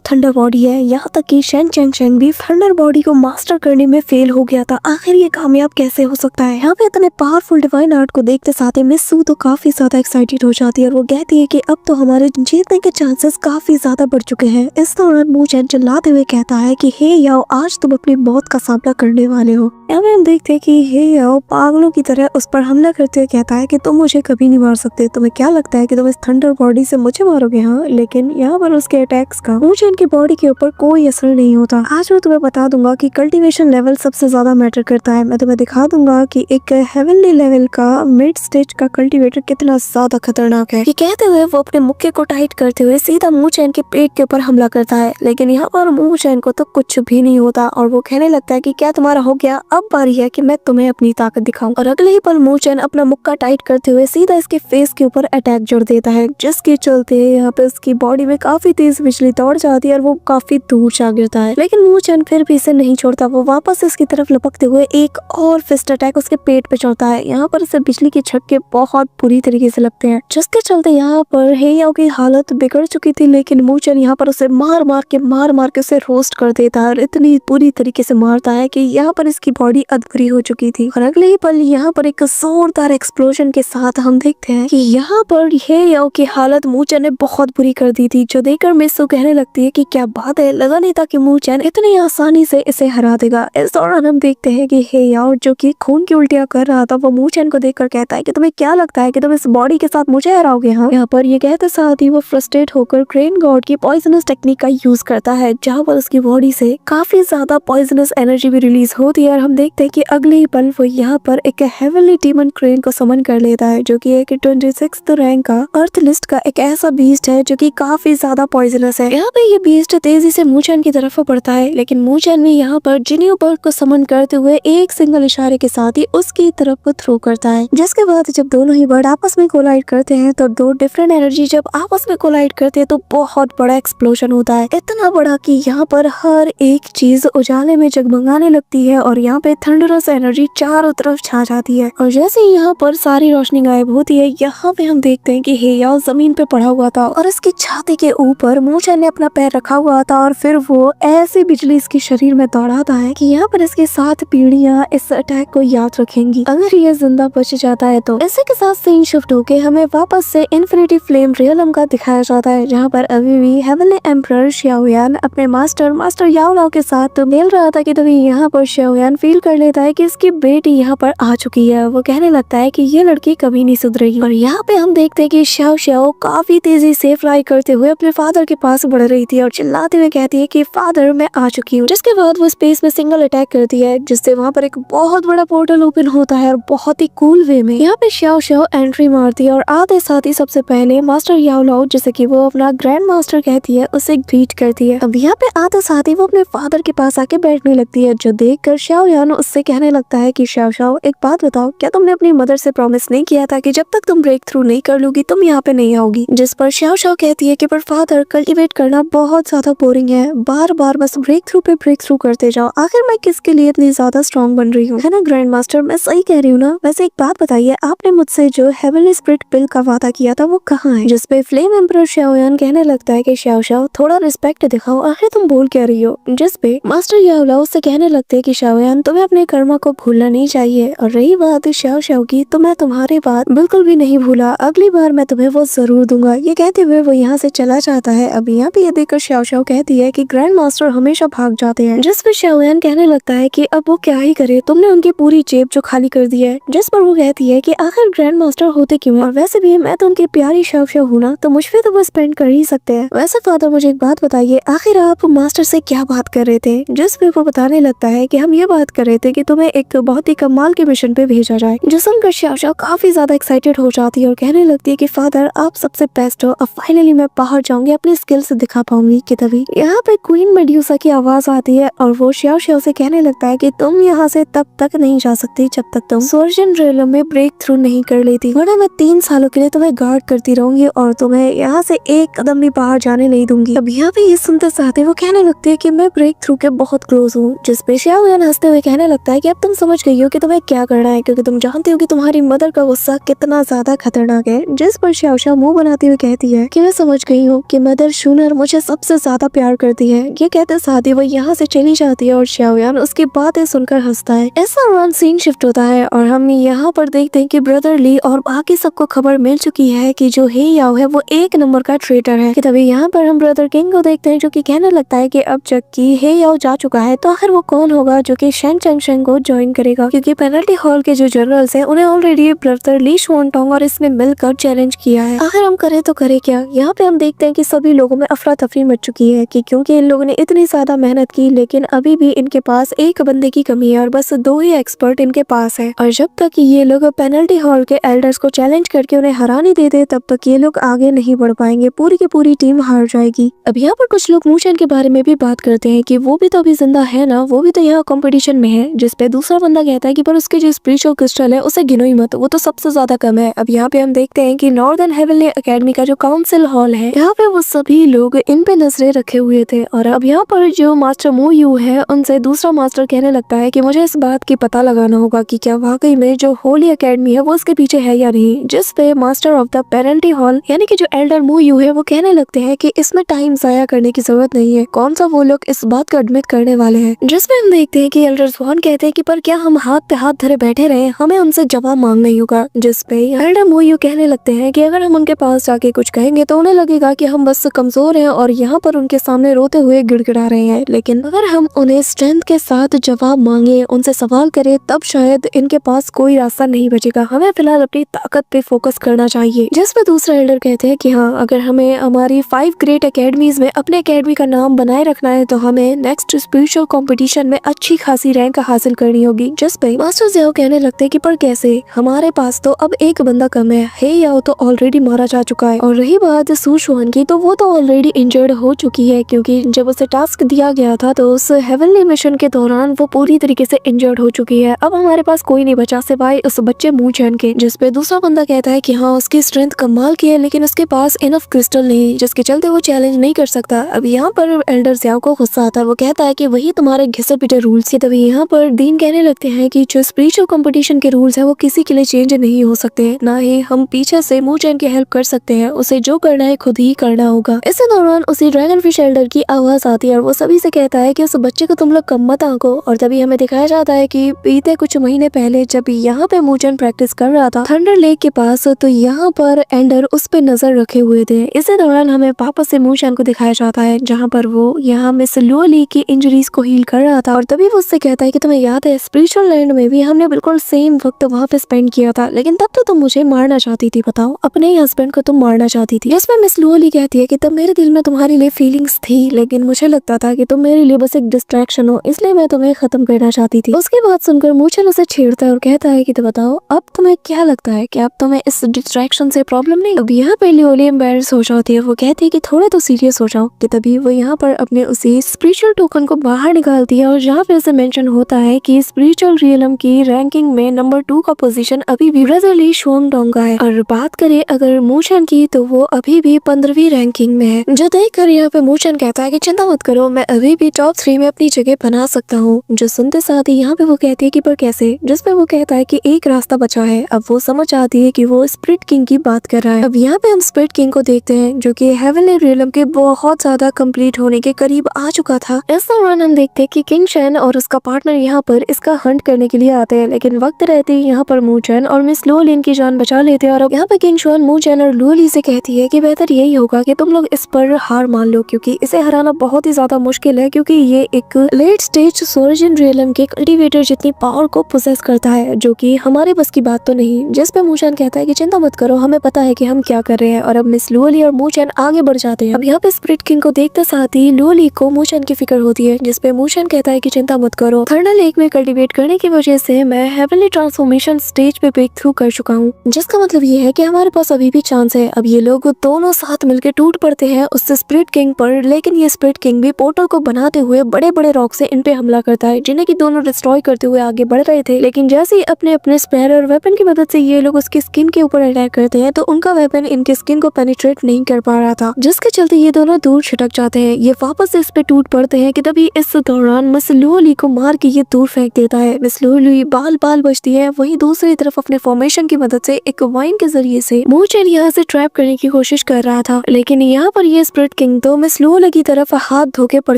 थंडर बॉडी है। यहाँ तक कि शेन चेंग भी थंडर बॉडी को मास्टर करने में फेल हो गया था, आखिर ये कामयाब कैसे हो सकता है। यहाँ पे इतने पावरफुल डिवाइन आर्ट को देखते साथ ही मिस्सू तो काफी ज्यादा एक्साइटेड हो जाती है और वो कहती है कि अब तो हमारे जीतने के चांसेस काफी ज्यादा बढ़ चुके हैं। इस दौरान मूचेन चिल्लाते हुए कहता है कि हे याओ, आज तुम अपनी मौत का सामना करने वाले हो। यहाँ पे हम देखते हैं कि हे याओ पागलों की तरह उस पर हमला करते हुए कहता है कि तुम मुझे कभी नहीं मार सकते। तुम्हें क्या लगता है कि तुम इस थंडर बॉडी से मुझे मारोगे? हाँ, लेकिन यहाँ पर उसके अटैक्स का मूचेन की बॉडी के ऊपर कोई असर नहीं होता। आज मैं तुम्हें बता दूंगा कि कल्टीवेशन लेवल सबसे ज्यादा मैटर करता है। मैं तुम्हें दिखा दूंगा कि एक हेवनली लेवल का मिड स्टेज का कल्टीवेटर कितना ज्यादा खतरनाक है। ये कहते हुए वो अपने मुक्के को टाइट करते हुए सीधा मूचेन के पेट के ऊपर हमला करता है, लेकिन यहाँ पर मूचेन को तो कुछ भी नहीं होता और वो कहने लगता है कि क्या तुम्हारा हो गया, अब बारी है कि मैं तुम्हें अपनी ताकत दिखाऊं। और अगले ही पल मूचेन अपना मुक्का टाइट करते हुए सीधा इसके फेस के ऊपर अटैक जोड़ देता है, जिसके चलते यहाँ पे उसकी बॉडी में काफी तेज बिजली दौड़ जाती है और वो काफी दूर जा गिरता है। लेकिन मूचेन फिर भी इसे नहीं छोड़ता। वो वापस इसकी तरफ लपकते हुए एक और फिस्ट अटैक उसके पेट पे चढ़ता है। यहाँ पर उसे बिजली के झटके बहुत बुरी तरीके से लगते हैं, जिसके चलते यहाँ पर हे याओ की हालत बिगड़ चुकी थी। लेकिन मूचेन यहाँ पर उसे मार मार के उसे रोस्ट कर देता है और इतनी बुरी तरीके से मारता है कि यहाँ पर इसकी बॉडी अधूरी हो चुकी थी। और अगले ही पल यहाँ पर एक जोरदार एक्सप्लोजन के साथ हम देखते हैं कि यहाँ पर हे याओ की हालत मूचेन ने बहुत बुरी कर दी थी, जो देखकर मिस्सू कहने लगती है कि क्या बात है, लगा नहीं था कि मूचेन इतनी आसानी से इसे हरा देगा। इस दौरान हम देखते हैं कि हे याओ जो कि खून की उल्टियां कर रहा था, वो मूचेन को देखकर कहता है कि तुम्हें क्या लगता है कि तुम इस बॉडी के साथ मुझे हराओगे? हाँ, यहाँ पर ये कहते साथ ही वो फ्रस्ट्रेट होकर क्रेन गॉड की पॉइजनस टेक्निक का यूज करता है, जहाँ पर उसकी बॉडी से काफी ज्यादा पॉइजनस एनर्जी भी रिलीज होती है। और हम देखते हैं कि अगले ही पल वो यहाँ पर एक हेवनली डीमन क्रेन को समन कर लेता है, जो कि एक 26th रैंक का अर्थ लिस्ट का एक ऐसा बीस्ट है जो कि काफी ज्यादा पॉइजनस है। यहाँ पे ये बीस्ट तेजी से मूचेन की तरफ बढ़ता है, लेकिन मूचेन भी यहाँ पर जिनियो बर्ग को समन करते हुए एक सिंगल इशारे के साथ ही उसकी तरफ को थ्रो करता है। जिसके बाद जब दोनों ही बर्ड आपस में कोलाइड करते हैं तो दो डिफरेंट एनर्जी जब आपस में कोलाइड करते हैं तो बहुत बड़ा एक्सप्लोजन होता है, इतना बड़ा कि यहाँ पर हर एक चीज उजाले में जगमगाने लगती है और यहाँ पे थंडरस एनर्जी चारों तरफ छा जाती है। और जैसे ही यहाँ पर सारी रोशनी गायब होती है, यहाँ पे हम देखते हैं कि हे याओ जमीन पे पड़ा हुआ था और इसकी छाती के ऊपर मूचेन ने अपना पैर रखा हुआ था और फिर वो ऐसी बिजली इसके शरीर में दौड़ाता है कि यहाँ पर इसके 7 पीढ़ियां इस अटैक को याद रखेंगी अगर ये जिंदा बच जाता है तो। इसी के साथ सीन शिफ्ट होके हमें वापस से इन्फिनिटी फ्लेम रियलम का दिखाया जाता है, जहाँ पर अभी भी हेवनली एम्परर शाओयान अपने मास्टर याओ लाओ के साथ मिल रहा था कि तभी यहाँ पर शाओयान फील कर लेता है कि इसकी बेटी यहाँ पर आ चुकी है। वो कहने लगता है कि ये लड़की कभी नहीं सुधरेगी और यहाँ पे हम देखते हैं कि शाओ काफी तेजी से फ्लाई करते हुए अपने फादर के पास बढ़ रही थी और चिल्लाते हुए कहती है कि फादर मैं आ चुकी हूँ। जिसके बाद वो स्पेस में सिंगल अटैक करती है, जिससे वहाँ पर एक बहुत बड़ा पोर्टल ओपन होता है और बहुत ही कूल वे में यहाँ पे शाओ एंट्री मारती है और आते साथ ही सबसे पहले मास्टर याओ लाओ, जिसे कि वो अपना ग्रैंड मास्टर कहती है, उसे ग्रीट करती है। अब यहाँ पे आते साथ ही वो अपने फादर के पास आके बैठने लगती है, जो देखकर शाओयान उससे कहने लगता है कि शाओ एक बात बताओ, क्या तुमने अपनी मदर से प्रॉमिस नहीं किया था कि जब तक तुम ब्रेक थ्रू नहीं कर लोगी तुम यहाँ पे नहीं आओगी? जिस पर शाओ कहती है कि पर फादर कल्टीवेट करना बहुत ज्यादा बोरिंग है, बार बार बस ब्रेक थ्रू पे ब्रेक थ्रू करते जाओ, आखिर मैं किसके लिए इतनी ज्यादा स्ट्रॉन्ग बन रही हूँ, है ना ग्रैंड मास्टर? मैं सही कह रही हूँ ना? वैसे एक बात बताइए, आपने मुझसे जो हेवनली स्पिरिट पिल का वादा किया था वो कहाँ है? जिसपे फ्लेम एम्परर शाओयान कहने लगता है कि शाओ थोड़ा रिस्पेक्ट दिखाओ, आखिर तुम बोल क्या रही हो? जिसपे मास्टर याओ लाओ से कहने लगते हैं कि शाओयान तुम्हें अपने कर्मा को भूलना नहीं चाहिए। और रही बात श्याओ श्याओ की, तो मैं तुम्हारी बात बिल्कुल भी नहीं भूला, अगली बार मैं तुम्हें वो जरूर दूंगा। ये कहते हुए वो यहाँ से चला जाता है। अब यहाँ पे ये देखकर श्याओ श्याओ कहती है कि ग्रैंड मास्टर हमेशा भाग जाते हैं, जिस पर शाओयान कहने लगता है कि अब वो क्या ही करे, तुमने उनकी पूरी जेब जो खाली कर दी है। जिस पर वो कहती है कि आखिर ग्रैंड मास्टर होते क्यों, और वैसे भी मैं तो उनकी प्यारी श्याओ श्याओ हूँ ना, तो मुझ पे तो वो स्पेंड कर ही सकते हैं। वैसे फादर मुझे एक बात बताइए, आखिर आप मास्टर से क्या बात कर रहे थे। जिस पे वो बताने लगता है कि हम ये बात कर रहे थे कि तुम्हें एक बहुत ही कमाल के मिशन पे भेजा जाए। जो सुनकर श्याओ श्याओ काफी ज्यादा एक्साइटेड हो जाती है और कहने लगती है कि फादर आप सबसे बेस्ट हो, अब फाइनली मैं बाहर जाऊंगी, अपने स्किल से दिखा पाऊंगी। कि तभी यहाँ पे क्वीन मेड्यूसा की आवाज आती है और वो श्याओ श्याओ से कहने लगता है कि तुम यहाँ से तब तक नहीं जा सकती जब तक तुम सोर्जन रियलम में ब्रेक थ्रू नहीं कर लेती, वरना मैं 3 सालों के लिए तुम्हें गार्ड करती रहूंगी और तुम्हें यहाँ से एक कदम भी बाहर जाने नहीं दूंगी। अब यहाँ पे ये सुनते साथ वो कहने लगती है कि मैं ब्रेक थ्रू के बहुत क्लोज हूँ। जिस पे शाओयान हंसते हुए कहने लगता है कि अब तुम समझ गई हो कि तुम्हें क्या करना है, क्योंकि तुम जानती हो कि तुम्हारी मदर का गुस्सा कितना ज्यादा खतरनाक है। जिस पर श्याओ श्याओ मुंह बनाती हुई कहती है कि मैं समझ गई हूँ कि मदर शूनर मुझे सबसे ज्यादा प्यार करती है। ये कहते साथ ही वो यहाँ से चली जाती है और शाओयान उसकी बातें सुनकर हंसता है। ऐसा दौरान सीन शिफ्ट होता है और हम यहाँ पर देखते हैं कि ब्रदर ली और बाकी सबको खबर मिल चुकी है कि जो हे याओ है वो 1 नंबर का ट्रेटर है। कि तभी यहाँ पर हम ब्रदर किंग को देखते हैं जो कि कहने लगता है कि अब जबकि हे याओ जा चुका है तो आखिर वो कौन होगा जो कि शेन चंगशेंग को ज्वाइन करेगा, क्योंकि पेनल्टी हॉल के जो जनरल्स हैं उन्हें ऑलरेडी ब्रदर ली शुआनटोंग और इसने मिलकर चैलेंज किया है। आखिर हम करें तो करें क्या। यहाँ पे हम देखते हैं कि सभी लोगों में अफरा तफरी मच चुकी है कि क्योंकि इन लोगों ने इतनी ज्यादा मेहनत की लेकिन अभी भी इनके पास एक बंदे की कमी है और बस 2 ही एक्सपर्ट इनके पास है। और जब तक ये लोग पेनल्टी हॉल के एल्डर्स को चैलेंज करके उन्हें हरा नहीं देते तब तक ये लोग आगे नहीं बढ़ पाएंगे, पूरी की पूरी टीम हार जाएगी। अब यहाँ पर कुछ लोग मूचेन के बारे में भी बात करते हैं कि वो भी तो अभी जिंदा है ना, वो भी तो यहाँ कंपटीशन में है। जिसपे दूसरा बंदा कहता है कि पर उसके जो स्पिरिचुअल क्रिस्टल है उसे गिनो ही मत, वो तो सबसे ज्यादा कम है। अब यहाँ पे हम देखते हैं कि नॉर्दर्न हेवनली एकेडमी का जो काउंसिल हॉल है यहाँ पे वो सभी लोग इन पे नजरें रखे हुए थे। और अब यहाँ पर जो मास्टर मू यू है उनसे दूसरा मास्टर कहने लगता है कि मुझे इस बात की पता लगाना होगा कि क्या वाकई में जो होली एकेडमी है वो उसके पीछे है या नहीं। जिस पे master of the penalty hall यानी कि जो एल्डर मू यू है वो कहने लगते हैं कि इसमें टाइम जाया करने की जरूरत नहीं है, कौन सा वो लोग इस बात को एडमिट करने वाले हैं। जिसमें हम देखते हैं कि एल्डर स्वान कहते हैं कि पर क्या हम हाथ पे हाथ धरे बैठे रहे, हमें उनसे जवाब मांगना ही होगा। जिसपे एल्डर मू यू कहने लगते हैं कि अगर हम उनके पास जाके कुछ कहेंगे तो उन्हें लगेगा कि हम बस कमजोर हैं और यहाँ पर उनके सामने रोते हुए गिड़गिड़ा रहे हैं, लेकिन अगर हम उन्हें स्ट्रेंथ के साथ जवाब मांगे, उनसे सवाल करें, तब शायद इनके पास कोई रास्ता नहीं बचेगा। हमें फिलहाल अपनी ताकत पे फोकस करना चाहिए। जिसपे दूसरा एल्डर कहते हैं कि हाँ, अगर हमें हमारी 5 ग्रेट एकेडमीज में अपने एकेडमी का नाम बनाए रखना है तो हमें नेक्स्ट स्पिरिचुअल कंपटीशन में अच्छी खासी रैंक हासिल करनी होगी। जिसपे मास्टर ज़ियाओ कहने लगते हैं कि पर कैसे, हमारे पास तो अब एक बंदा कम है, हे याओ तो ऑलरेडी मारा जा चुका है। और रही बात सू शुआन की, तो वो तो ऑलरेडी इंजर्ड हो चुकी है, क्योंकि जब उसे टास्क दिया गया था तो उस हेवनली मिशन के दौरान वो पूरी तरीके से इंजर्ड हो चुकी है। अब हमारे पास कोई नहीं बचा सिवाय उस बच्चे मूचेन के। जिसपे दूसरा बंदा कहता है कि हाँ, उसकी स्ट्रेंथ कमाल की है लेकिन उसके पास इनफ क्रिस्टल नहीं, जिसके चलते वो चैलेंज नहीं कर सकता। अब यहाँ पर एल्डर ज़ियाओ को गुस्सा आता है, वो कहता है कि वही तुम्हारे घिसे पिटे रूल्स है। तभी यहाँ पर दीन कहने लगते हैं कि जो स्पिरिचुअल कंपटीशन के रूल्स है वो किसी के लिए चेंज नहीं हो सकते, ना ही हम पीछे से मूचेन की हेल्प कर सकते हैं, उसे जो करना है खुद ही करना होगा। इसी दौरान उसी ड्रैगन फिश एल्डर की आवाज आती है और वो सभी से कहता है कि उस बच्चे को तुम लोग कम मत आंको। और तभी हमें दिखाया जाता है कि बीते कुछ महीने पहले जब यहाँ पे मूचेन प्रैक्टिस कर रहा था थंडर लेक के पास, तो यहाँ पर एंडर उस पे नजर रखे हुए थे। इसी दौरान हमें वापस से मूचेन को दिखाया जाता है जहाँ पर वो यहाँ मिस लुओ ली की इंजरीज को हील कर रहा था। और तभी वो उससे कहता है कि तुम्हें याद है स्पिरिचुअल लैंड में भी हमने बिल्कुल सेम वक्त वहाँ पे स्पेंड किया था, लेकिन तब तो तुम मुझे मारना चाहती थी, बताओ, अपने ही हस्बैंड को तुम मारना चाहती थी। जिसमें मिस लुओ ली कहती है कि तब मेरे दिल में तुम्हारे लिए फीलिंग्स थी, लेकिन मुझे लगता था कि तुम मेरे लिए बस एक डिस्ट्रैक्शन हो, इसलिए मैं तुम्हें खत्म करना चाहती थी। उसकी बात सुनकर मूचेन उसे छेड़ता है और कहता है कि तो बताओ अब तुम्हें क्या लगता है कि अब तुम्हें इस डिस्ट्रैक्शन से प्रॉब्लम नहीं। अब यहाँ पे लिओली एम्बैरेस हो जाती है, वो कहती है कि थोड़ा तो सीरियस हो जाओ। कि तभी वो यहाँ पर अपने उसी स्पिरिचुअल टोकन को बाहर निकालती है और जहाँ पे उसे मेंशन होता है कि स्पिरिचुअल रियलम की रैंकिंग में नंबर 2 का पोजीशन अभी भी ब्रदर ली शुआनटोंग का है। और बात करें अगर मूचेन की तो वो अभी भी 15वीं रैंकिंग में है। जो देखकर यहाँ पे मूचेन कहता है कि चिंता मत करो, मैं अभी भी टॉप 3 में अपनी जगह बना सकता हूँ। जो सुनते साथ ही यहाँ पे वो कहती है कि पर कैसे, जिसपे वो कहता है कि एक रास्ता बचा है। अब वो समझ आती है कि वो स्पिरिट किंग की बात कर रहा है। अब यहाँ पे हम स्पिरिट किंग को देखते हैं जो कि हेवनली रियलम के बहुत ज्यादा कंप्लीट होने के करीब आ चुका था। इस दौरान हम देखते हैं कि किंग शेन और उसका पार्टनर यहाँ पर इसका हंट करने के लिए आते हैं, लेकिन वक्त रहते ही यहाँ पर मूचन और मिस लुओली इनकी जान बचा लेते हैं। और अब यहाँ पर किंग शुआन मूचन और लुओली से कहती है कि बेहतर यही होगा कि तुम लोग इस पर हार मान लो, क्योंकि इसे हराना बहुत ही ज्यादा मुश्किल है, क्योंकि ये एक लेट स्टेज सोर्जन रियलम के कल्टीवेटर जितनी पावर को पोसेस करता है, जो कि हमारे बस की बात तो नहीं। जिस पे मूचन कहता है कि चिंता मत करो, हमें पता है कि हम क्या कर रहे हैं। और अब मिस लुओली और मूचन आगे बढ़ जाते हैं। अब यहाँ पे स्प्रिट किंग को देखते साथ ही लुओली को मूचन की फिक्र होती है, जिसपे मूचन कहता है कि चिंता मत करो, थंडर लेक में कल्टीवेट करने की वजह से मैं हेवनली ट्रांसफॉर्मेशन स्टेज पे ब्रेक थ्रू कर चुका हूँ, जिसका मतलब ये है कि हमारे पास अभी भी चांस है। अब ये लोग दोनों साथ मिलकर टूट पड़ते हैं उससे स्प्रिट किंग पर, लेकिन ये स्प्रिट किंग भी पोर्टल को बनाते हुए बड़े बड़े रॉक से इन पे हमला करता है, जिन्हें की दोनों डिस्ट्रॉय करते हुए आगे बढ़ रहे थे। लेकिन जैसे ही अपने अपने स्पेयर और वेपन की मदद से ये लोग उसकी स्किन के ऊपर अटैक करते हैं, तो उनका वेपन इनके स्किन को पेनिट्रेट नहीं कर पा रहा था, जिसके चलते ये दोनों दूर छिटक जाते हैं। ये वापस इस पे टूट पड़ते हैं कि तभी इस दौरान मिस लुओली को मार के ये दूर फेंक देता है। मिस लुओली बाल बाल बचती है। वहीं दूसरी तरफ अपने फॉर्मेशन की मदद से एक वाइन के जरिए से मूचन यहाँ से ट्रैप करने की कोशिश कर रहा था, लेकिन यहाँ पर ये स्प्रिट किंग तो मिस लुओली की तरफ हाथ धोके पड़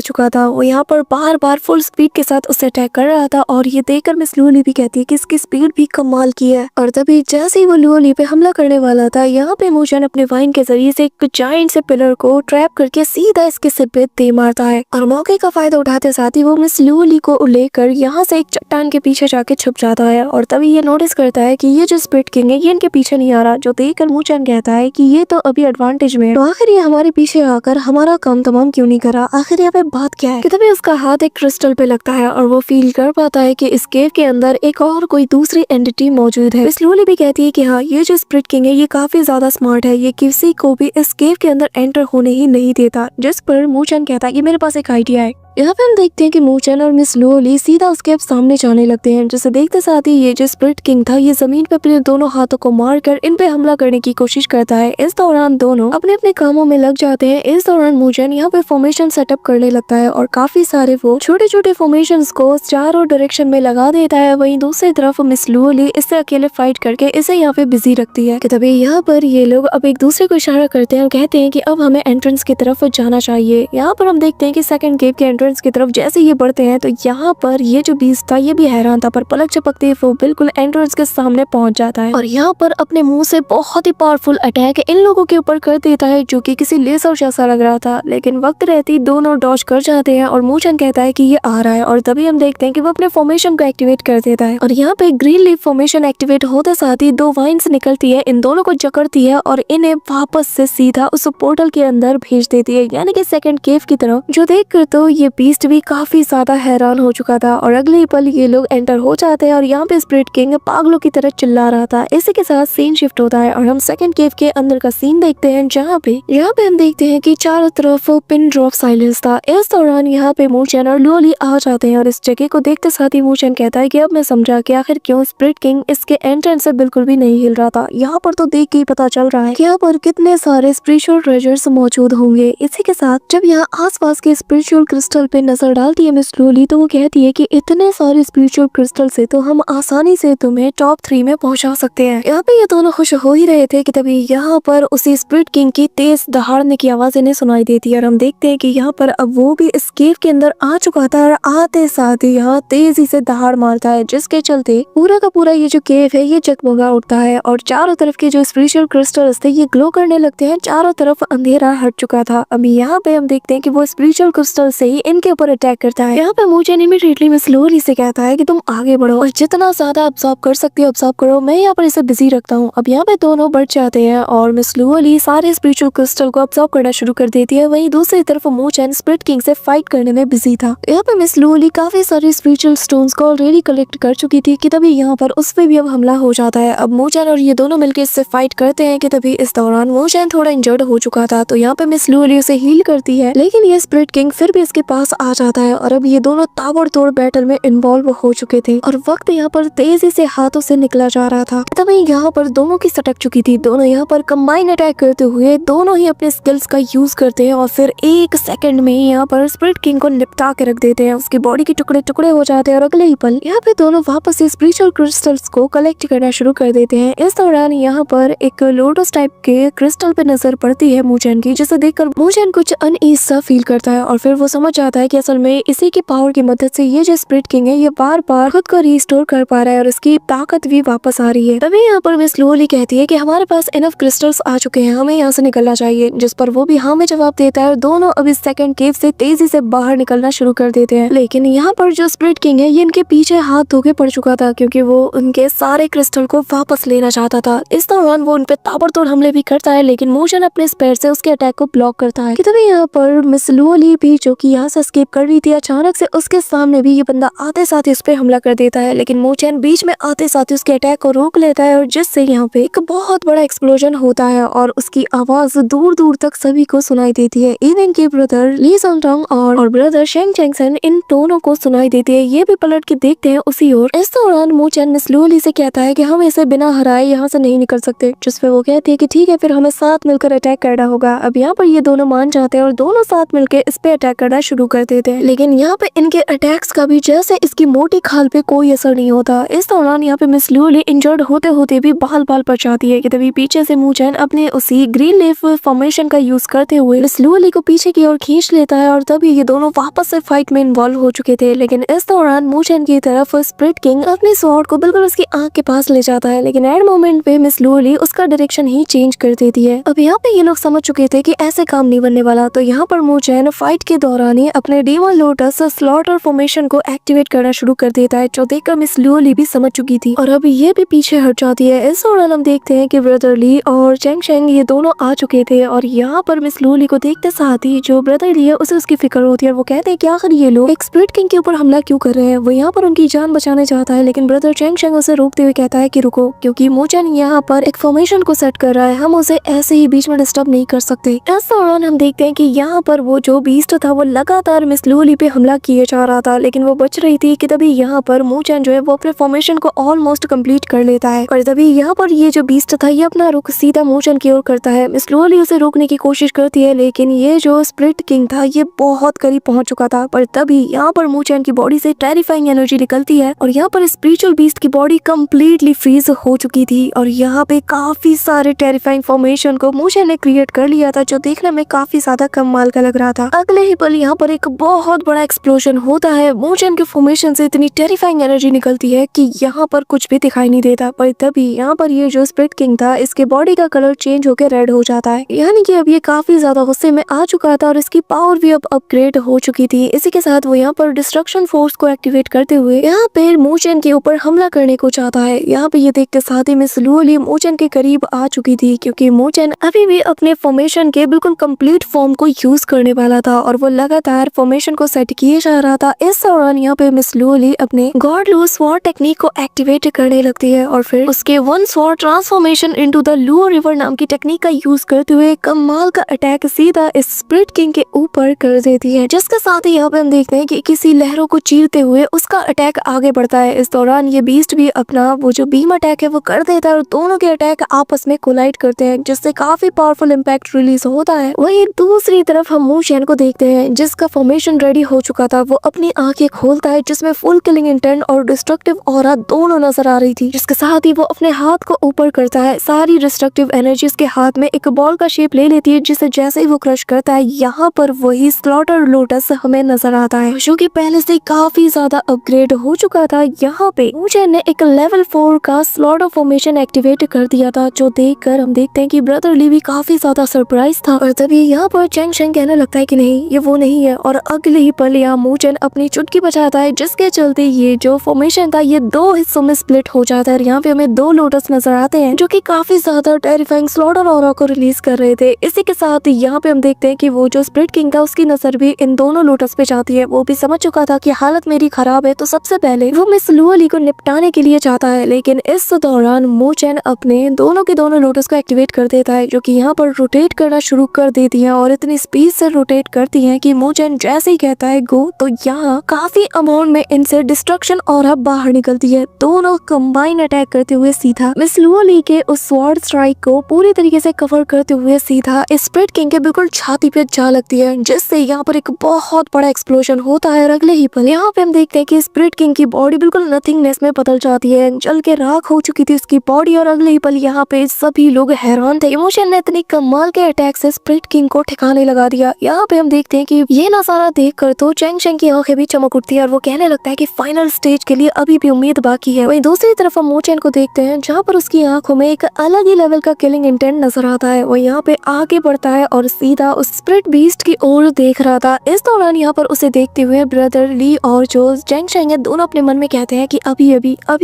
चुका था। वो यहाँ पर बार बार फुल स्पीड के साथ उसे अटैक कर रहा था, और ये देखकर मिस लुओली भी कहती है कि इसकी स्पीड भी कमाल की है। और तभी जैसे ही वो लुओली पे हमला करने वाला था, यहाँ पे मूचन अपने वाइन के जरिए से एक जायंट से पिलर को ट्रैप करके सीधा इसके सिर पे दे मारता है। और मौके का फायदा उठाते साथ ही वो मिस लुओली को लेकर यहाँ से एक चट्टान के पीछे जाके छुप जाता है। और तभी ये नोटिस करता है कि ये जो स्प्रिट किंग है ये इनके पीछे नहीं आ रहा, जो देखकर मूचन कहता है कि ये तो अभी एडवांटेज में, तो आखिर ये हमारे पीछे आकर हमारा काम तमाम क्यों नहीं करा, आखिर यहाँ पे बात क्या है। कि तभी उसका हाथ एक क्रिस्टल पे लगता है और वो फील कर पाता है कि इस केव के अंदर एक और कोई दूसरी एंटिटी मौजूद है। मिस लुओली भी कहती है कि हाँ, ये जो स्प्रिट किंग है ये काफी ज्यादा स्मार्ट है, ये किसी को भी इस केव के अंदर एंटर होने ही नहीं देता। जिस पर मूचन कहता है कि मेरे पास एक आइडिया है। यहाँ पे हम देखते हैं कि मूचन और मिस लुओली सीधा उसके सामने जाने लगते हैं, जिसे देखते साथ ही ये जो स्प्रिट किंग था ये जमीन पे अपने दोनों हाथों को मारकर इन पे हमला करने की कोशिश करता है। इस दौरान दोनों अपने अपने कामों में लग जाते हैं। इस दौरान मूचन यहाँ पे फॉर्मेशन सेटअप करने लगता है और काफी सारे वो छोटे छोटे फॉर्मेशंस को चारों डायरेक्शन में लगा देता है। वहीं दूसरी तरफ मिस लुओली इससे अकेले फाइट करके इसे यहाँ पे बिजी रखती है। कि तभी यहाँ पर ये लोग अब एक दूसरे को इशारा करते हैं और कहते हैं कि अब हमें एंट्रेंस की तरफ जाना चाहिए। यहाँ पर हम देखते हैं कि सेकंड केव के एंट्रेंस की तरफ जैसे ये बढ़ते हैं, तो यहाँ पर ये जो बीस्ट था ये भी हैरान था, पर पलक झपकते वो बिल्कुल एंट्रेंस के सामने पहुंच जाता है और यहाँ पर अपने मुंह से बहुत ही पावरफुल अटैक इन लोगों के ऊपर कर देता है, जो कि किसी लेजर जैसा लग रहा था। लेकिन वक्त रहती दोनों डॉज कर जाते हैं और मूचन कहता है कि ये आ रहा है। और तभी हम देखते हैं कि वो अपने फॉर्मेशन को एक्टिवेट कर देता है और यहाँ पे ग्रीन लीफ फॉर्मेशन एक्टिवेट होते साथ ही दो वाइन्स निकलती है, इन दोनों को जकड़ती है और इन्हें वापस से सीधा उस पोर्टल के अंदर भेज देती है, यानी कि सेकंड केव की तरफ। जो देखकर तो ये बीस्ट भी काफी ज्यादा हैरान हो चुका था और अगले ही पल ये लोग एंटर हो जाते हैं और यहाँ पे स्प्रिट किंग पागलों की तरह चिल्ला रहा था। इसी के साथ सीन शिफ्ट होता है और हम सेकंड केव के अंदर का सीन देखते हैं, जहाँ पे हम देखते हैं कि चारों तरफ पिन ड्रॉप साइलेंस था। इस दौरान यहाँ पे मूचन और लुओली आ जाते हैं और इस जगह को देखते साथ ही मूचन कहता है कि अब मैं समझा कि आखिर क्यों स्प्रिट किंग इसके एंट्रेंस से बिल्कुल भी नहीं हिल रहा था। यहाँ पर तो देख के ही पता चल रहा है कि यहाँ पर कितने सारे स्पिरिचुअल ट्रेजर्स मौजूद होंगे। इसी के साथ जब यहाँ आसपास के स्पिरिचुअल क्रिस्टल पे नजर डालती है मिस लुओली, तो वो कहती है कि इतने सारे स्पिरिचुअल क्रिस्टल से तो हम आसानी से तुम्हें टॉप 3 में पहुंचा सकते हैं। यहाँ पे ये दोनों खुश हो ही रहे थे कि तभी यहाँ पर उसी स्प्रिट किंग की तेज दहाड़ने की आवाज इन्हें सुनाई देती है और हम देखते हैं कि यहाँ पर अब वो भी इस केव के अंदर आ चुका था और आते साथ ही यहाँ तेजी से दहाड़ मारता है, जिसके चलते पूरा का पूरा ये जो केव है ये जगमगा उठता है और चारों तरफ के जो स्पिरिचुअल क्रिस्टल्स थे ये ग्लो करने लगते हैं। चारों तरफ अंधेरा हट चुका था। अभी यहाँ पे हम देखते हैं कि वो स्पिरिचुअल क्रिस्टल से ही इनके ऊपर अटैक करता है। यहाँ पे मूचन इमीडिएटली मिस लुओली से कहता है कि तुम आगे बढ़ो और जितना ज्यादा अब्सॉर्ब कर सकते हो अब्सॉर्ब करो, मैं यहाँ पर इसे बिजी रखता हूँ। अब यहाँ पे दोनों बढ़ जाते हैं और मिस लुओली सारे स्पिरिचुअल क्रिस्टल को अब्सॉर्ब करना शुरू कर देती है। वहीं दूसरी तरफ मूचन स्प्रिट किंग से फाइट करने में बिजी था। यहाँ पे मिस लुओली काफी सारे स्पिरिचुअल स्टोन्स को ऑलरेडी कलेक्ट कर चुकी थी कि तभी यहाँ पर उस पे भी अब हमला हो जाता है। अब मूचन और ये दोनों मिलकर इससे फाइट करते हैं कि तभी इस दौरान मूचन थोड़ा इंजर्ड हो चुका था, तो यहाँ पे मिस लुओली उसे हील करती है, लेकिन ये स्प्रिट किंग फिर भी इसके पास आ जाता है और अब ये दोनों ताबड़तोड़ बैटल में इन्वॉल्व हो चुके थे और वक्त यहाँ पर तेजी से हाथों से निकला जा रहा था। तभी यहाँ पर दोनों की सटक चुकी थी। दोनों यहाँ पर कंबाइन अटैक करते हुए दोनों ही अपने स्किल्स का यूज करते हैं और फिर एक सेकंड में यहाँ पर स्प्रिट किंग को निपटा के रख देते हैं। उसकी बॉडी के टुकड़े टुकड़े हो जाते हैं और अगले ही पल यहाँ पे दोनों वापस से स्पिरिचुअल क्रिस्टल्स को कलेक्ट करना शुरू कर देते हैं। इस दौरान यहाँ पर एक लोटस टाइप के क्रिस्टल पे नजर पड़ती है मूचन की, जिसे देखकर मूचन कुछ अनईज सा फील करता है और फिर वो समझ जाता जाता है कि असल में इसी की पावर की मदद से ये जो स्प्रिट किंग है ये बार बार खुद को रिस्टोर कर पा रहा है और उसकी ताकत भी वापस आ रही है। तभी यहाँ पर मिस लूली कहती है कि हमारे पास इनफ क्रिस्टल्स आ चुके हैं, हमें यहाँ से निकलना चाहिए, जिस पर वो भी हाँ में जवाब देता है और दोनों अब इस सेकंड केव से तेजी से बाहर निकलना शुरू कर देते हैं। लेकिन यहाँ पर जो स्प्रिट किंग है ये इनके पीछे हाथ धो के पड़ चुका था, क्योंकि वो उनके सारे क्रिस्टल को वापस लेना चाहता था। इस दौरान वो उनपे ताबड़तोड़ हमले भी करता है, लेकिन मोशन अपने स्पेयर से उसके अटैक को ब्लॉक करता है। तभी यहाँ पर मिस लूली भी जो कि यहाँ से एस्केप कर रही थी, अचानक से उसके सामने भी ये बंदा आते साथ ही उस पर हमला कर देता है, लेकिन मोचैन बीच में आते साथ ही उसके अटैक को रोक लेता है और जिससे यहाँ पे एक बहुत बड़ा एक्सप्लोजन होता है और उसकी आवाज दूर दूर तक सभी को सुनाई देती है। इवन के ब्रदर ली सनटोंग और ब्रदर शेंग चैंगसन इन दोनों को सुनाई देती है। ये भी पलट के देखते हैं उसी ओर। इस दौरान मोचैन मिस लूली से कहता है कि हम इसे बिना हराए यहाँ से नहीं निकल सकते, जिस पे वो कहती है कि ठीक है फिर हमें साथ मिलकर अटैक करना होगा। अब यहाँ पर ये दोनों मान जाते हैं और दोनों साथ मिलकर इस पे अटैक करना शुरू कर देते हैं, लेकिन यहाँ पे इनके अटैक्स का भी जैसे इसकी मोटी खाल पे कोई असर नहीं होता। इस दौरान यहाँ पे मिस लूली इंजर्ड होते होते भी बाल बाल पर जाती है कि तभी पीछे से मोचैन अपने उसी ग्रीन लीफ फॉर्मेशन का यूज करते हुए मिस लूली को पीछे की ओर खींच लेता है और तभी ये दोनों वापस से फाइट में इन्वॉल्व हो चुके थे। लेकिन इस दौरान मोचैन की तरफ स्प्रिट किंग अपने स्वॉर्ड को बिल्कुल उसकी आंख के पास ले जाता है, लेकिन एट मोमेंट पे मिस लूली उसका डायरेक्शन ही चेंज कर देती है। अब यहाँ पे ये लोग समझ चुके थे कि ऐसे काम नहीं बनने वाला, तो यहाँ पर मोचैन फाइट के दौरान ही अपने डेमन लोटस स्लॉटर फॉर्मेशन को एक्टिवेट करना शुरू कर देता है, जो देखकर मिस लूली भी समझ चुकी थी और अब ये भी पीछे हट जाती है। इस दौरान हम देखते हैं कि ब्रदर ली और चैंग शेंग ये दोनों आ चुके थे और यहाँ पर मिस लूली को देखते साथ ही जो ब्रदर ली है उसे उसकी फिक्र होती है। वो कहते हैं कि आखिर ये लोग एक स्प्रिट किंग के ऊपर हमला क्यों कर रहे हैं। वो यहाँ पर उनकी जान बचाने चाहता है, लेकिन ब्रदर चैंग शेंग उसे रोकते हुए कहता है कि रुको, क्योंकि मोचैन यहाँ पर एक फॉर्मेशन को सेट कर रहा है, हम उसे ऐसे ही बीच में डिस्टर्ब नहीं कर सकते। इस दौरान हम देखते हैं कि यहाँ पर वो जो बीस्ट था वो लगातार मिस लूली पे हमला किए जा रहा था, लेकिन वो बच रही थी कि तभी यहाँ पर मोचैन जो है वो अपने फॉर्मेशन को ऑलमोस्ट कंप्लीट कर लेता है और तभी यहाँ पर ये जो बीस्ट था ये अपना रुख सीधा मोचैन की ओर करता है। मिस लूली उसे रोकने की कोशिश करती है, लेकिन ये जो स्प्रिट किंग था ये बहुत करीब पहुंच चुका था। पर तभी यहाँ पर मोचैन की बॉडी से टेरिफाइंग एनर्जी निकलती है और यहाँ पर स्पिरिचुअल बीस्ट की बॉडी कम्प्लीटली फ्रीज हो चुकी थी और यहाँ पे काफी सारे टेरिफाइंग फॉर्मेशन को मोचैन ने क्रिएट कर लिया था, जो देखने में काफी ज्यादा कमाल का लग रहा था। अगले ही पल यहाँ पर एक बहुत बड़ा एक्सप्लोजन होता है। मोचैन के फॉर्मेशन से इतनी टेरिफाइंग एनर्जी निकलती है कि यहाँ पर कुछ भी दिखाई नहीं देता। पर तभी यहाँ पर ये जो स्प्रिट किंग था इसके बॉडी का कलर चेंज होकर रेड हो जाता है, यानी कि अब ये काफी ज्यादा गुस्से में आ चुका था और इसकी पावर भी अब अपग्रेड हो चुकी थी। इसी के साथ वो यहाँ पर डिस्ट्रक्शन फोर्स को एक्टिवेट करते हुए यहाँ पे मोचैन के ऊपर हमला करने को चाहता है। यहाँ पे ये देखते साथ ही मिस लूली मोचैन के करीब आ चुकी थी, क्योंकि मोचैन अभी भी अपने फॉर्मेशन के बिल्कुल कंप्लीट फॉर्म को यूज करने वाला था और वो लगातार फॉर्मेशन को सेट किए जा रहा था। इस दौरान यहाँ पे मिस लूली अपने गॉड लू स्वॉर्ड टेक्निक को एक्टिवेट करने लगती है और फिर उसके one sword transformation into the लू रिवर नाम की टेक्निक का यूज करते हुए कमाल का अटैक सीधा इस स्प्रिट किंग के ऊपर कर देती है, जिसके साथ ही यहाँ पे हम देखते हैं कि किसी लहरों को चीरते हुए उसका अटैक आगे बढ़ता है। इस दौरान ये बीस्ट भी अपना वो जो बीम अटैक है वो कर देता है और दोनों के अटैक आपस में कोलाइड करते हैं, जिससे काफी पावरफुल इम्पैक्ट रिलीज होता है। वहीं दूसरी तरफ हम मोचैन को देखते हैं, जिसका फॉर्मेशन रेडी हो चुका था। वो अपनी आंखें खोलता है जिसमें फुल किलिंग इंटेंट और डिस्ट्रक्टिव ऑरा दोनों नजर आ रही थी, जिसके साथ ही वो अपने हाथ को ऊपर करता है। सारी डिस्ट्रक्टिव एनर्जी उसके हाथ में एक बॉल का शेप ले लेती है, जिसे जैसे ही वो क्रश करता है यहाँ पर वही स्लॉटर लोटस हमें नजर आता है, जो कि पहले से काफी ज्यादा अपग्रेड हो चुका था। यहाँ पे मोचैन ने एक लेवल 4 का स्लॉटर फॉर्मेशन एक्टिवेट कर दिया था, जो देखकर हम देखते हैं कि ब्रदर ली भी काफी ज्यादा सरप्राइज था और तभी यहाँ पर चैंग शेंग कहने लगता है कि नहीं, ये वो नहीं है और अगले ही पल यहाँ मोचैन अपनी चुटकी बजाता है, जिसके चलते ये जो फॉर्मेशन था ये 2 हिस्सों में स्प्लिट हो जाता है और यहाँ पे हमें 2 लोटस नजर आते हैं, जो कि काफी ज्यादा टेरिफाइंग स्लॉटर ऑरा को रिलीज कर रहे थे। इसी के साथ यहाँ पे हम देखते हैं कि वो जो स्प्रिट किंग था उसकी नजर भी इन दोनों लोटस पे जाती है। वो भी समझ चुका था कि हालत मेरी खराब है, तो सबसे पहले वो मिस लूली को निपटाने के लिए चाहता है, लेकिन इस दौरान मोचैन अपने दोनों के दोनों लोटस को एक्टिवेट कर देता है, जो कि यहाँ पर रोटेट करना शुरू कर देती है और इतनी स्पीड से रोटेट करती है कि मोचैन जैसे ही कहता है गो, तो यहाँ काफी अमाउंट में इनसे डिस्ट्रक्शन और बाहर निकलती है। दोनों कंबाइन अटैक करते हुए सीधा मिस लूली के उस स्वॉर्ड स्ट्राइक को पूरी तरीके से कवर करते हुए सीधा स्प्रिट किंग के बिल्कुल छाती पे जा लगती है, जिससे यहाँ पर एक बहुत बड़ा एक्सप्लोजन होता है और अगले ही पल यहाँ पे हम देखते हैं कि स्प्रिट किंग की बॉडी बिल्कुल नथिंगनेस में बदल जाती है, जल के राख हो चुकी थी उसकी बॉडी और अगले ही पल यहाँ पे सभी लोग हैरान थे। मोचैन ने इतनी कमाल के अटैक से स्प्रिट किंग को ठिकाने लगा दिया। यहाँ पे हम देखते हैं कि ये ना इतना सारा देख कर तो चैंग चैंग की आंखें भी चमक उठती है और वो कहने लगता है कि फाइनल स्टेज के लिए अभी भी उम्मीद बाकी है। वहीं दूसरी तरफ हम मोचेन को देखते हैं जहाँ पर उसकी आंखों में एक अलग ही लेवल का किलिंग इंटेंट नजर आता है। वो यहाँ पे आगे बढ़ता है और सीधा उस स्प्रिट बीस्ट की ओर देख रहा था। इस दौरान यहाँ पर उसे देखते हुए ब्रदर ली और जो चैंग चैंग है दोनों अपने मन में कहते हैं कि अभी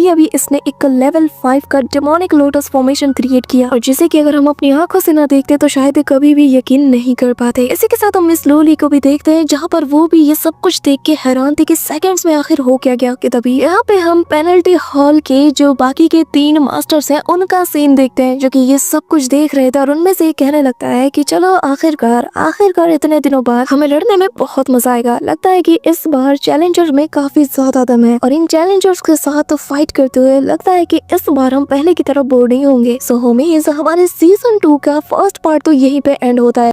अभी इसने एक लेवल 5 का डेमोनिक लोटस फॉर्मेशन क्रिएट किया और जिसे कि अगर हम अपनी आंखों से ना देखते तो शायद कभी भी यकीन नहीं कर पाते। इसी के साथ हम मिस लोली को भी देखते हैं जहाँ पर वो भी ये सब कुछ देख के हैरान थे कि सेकंड्स में आखिर हो क्या गया। कि तभी यहाँ पे हम पेनल्टी हॉल के जो बाकी के 3 मास्टर्स हैं उनका सीन देखते हैं जो कि ये सब कुछ देख रहे थे और उनमें से कहने लगता है कि चलो आखिरकार इतने दिनों बाद हमें लड़ने में बहुत मजा आएगा। लगता है कि इस बार चैलेंजर में काफी ज्यादा दम है और इन चैलेंजर्स के साथ तो फाइट करते हुए लगता है कि इस बार हम पहले की तरह बोर नहीं होंगे। सो होमीज हमारे सीजन 2 का फर्स्ट पार्ट तो यहीं पे एंड होता है।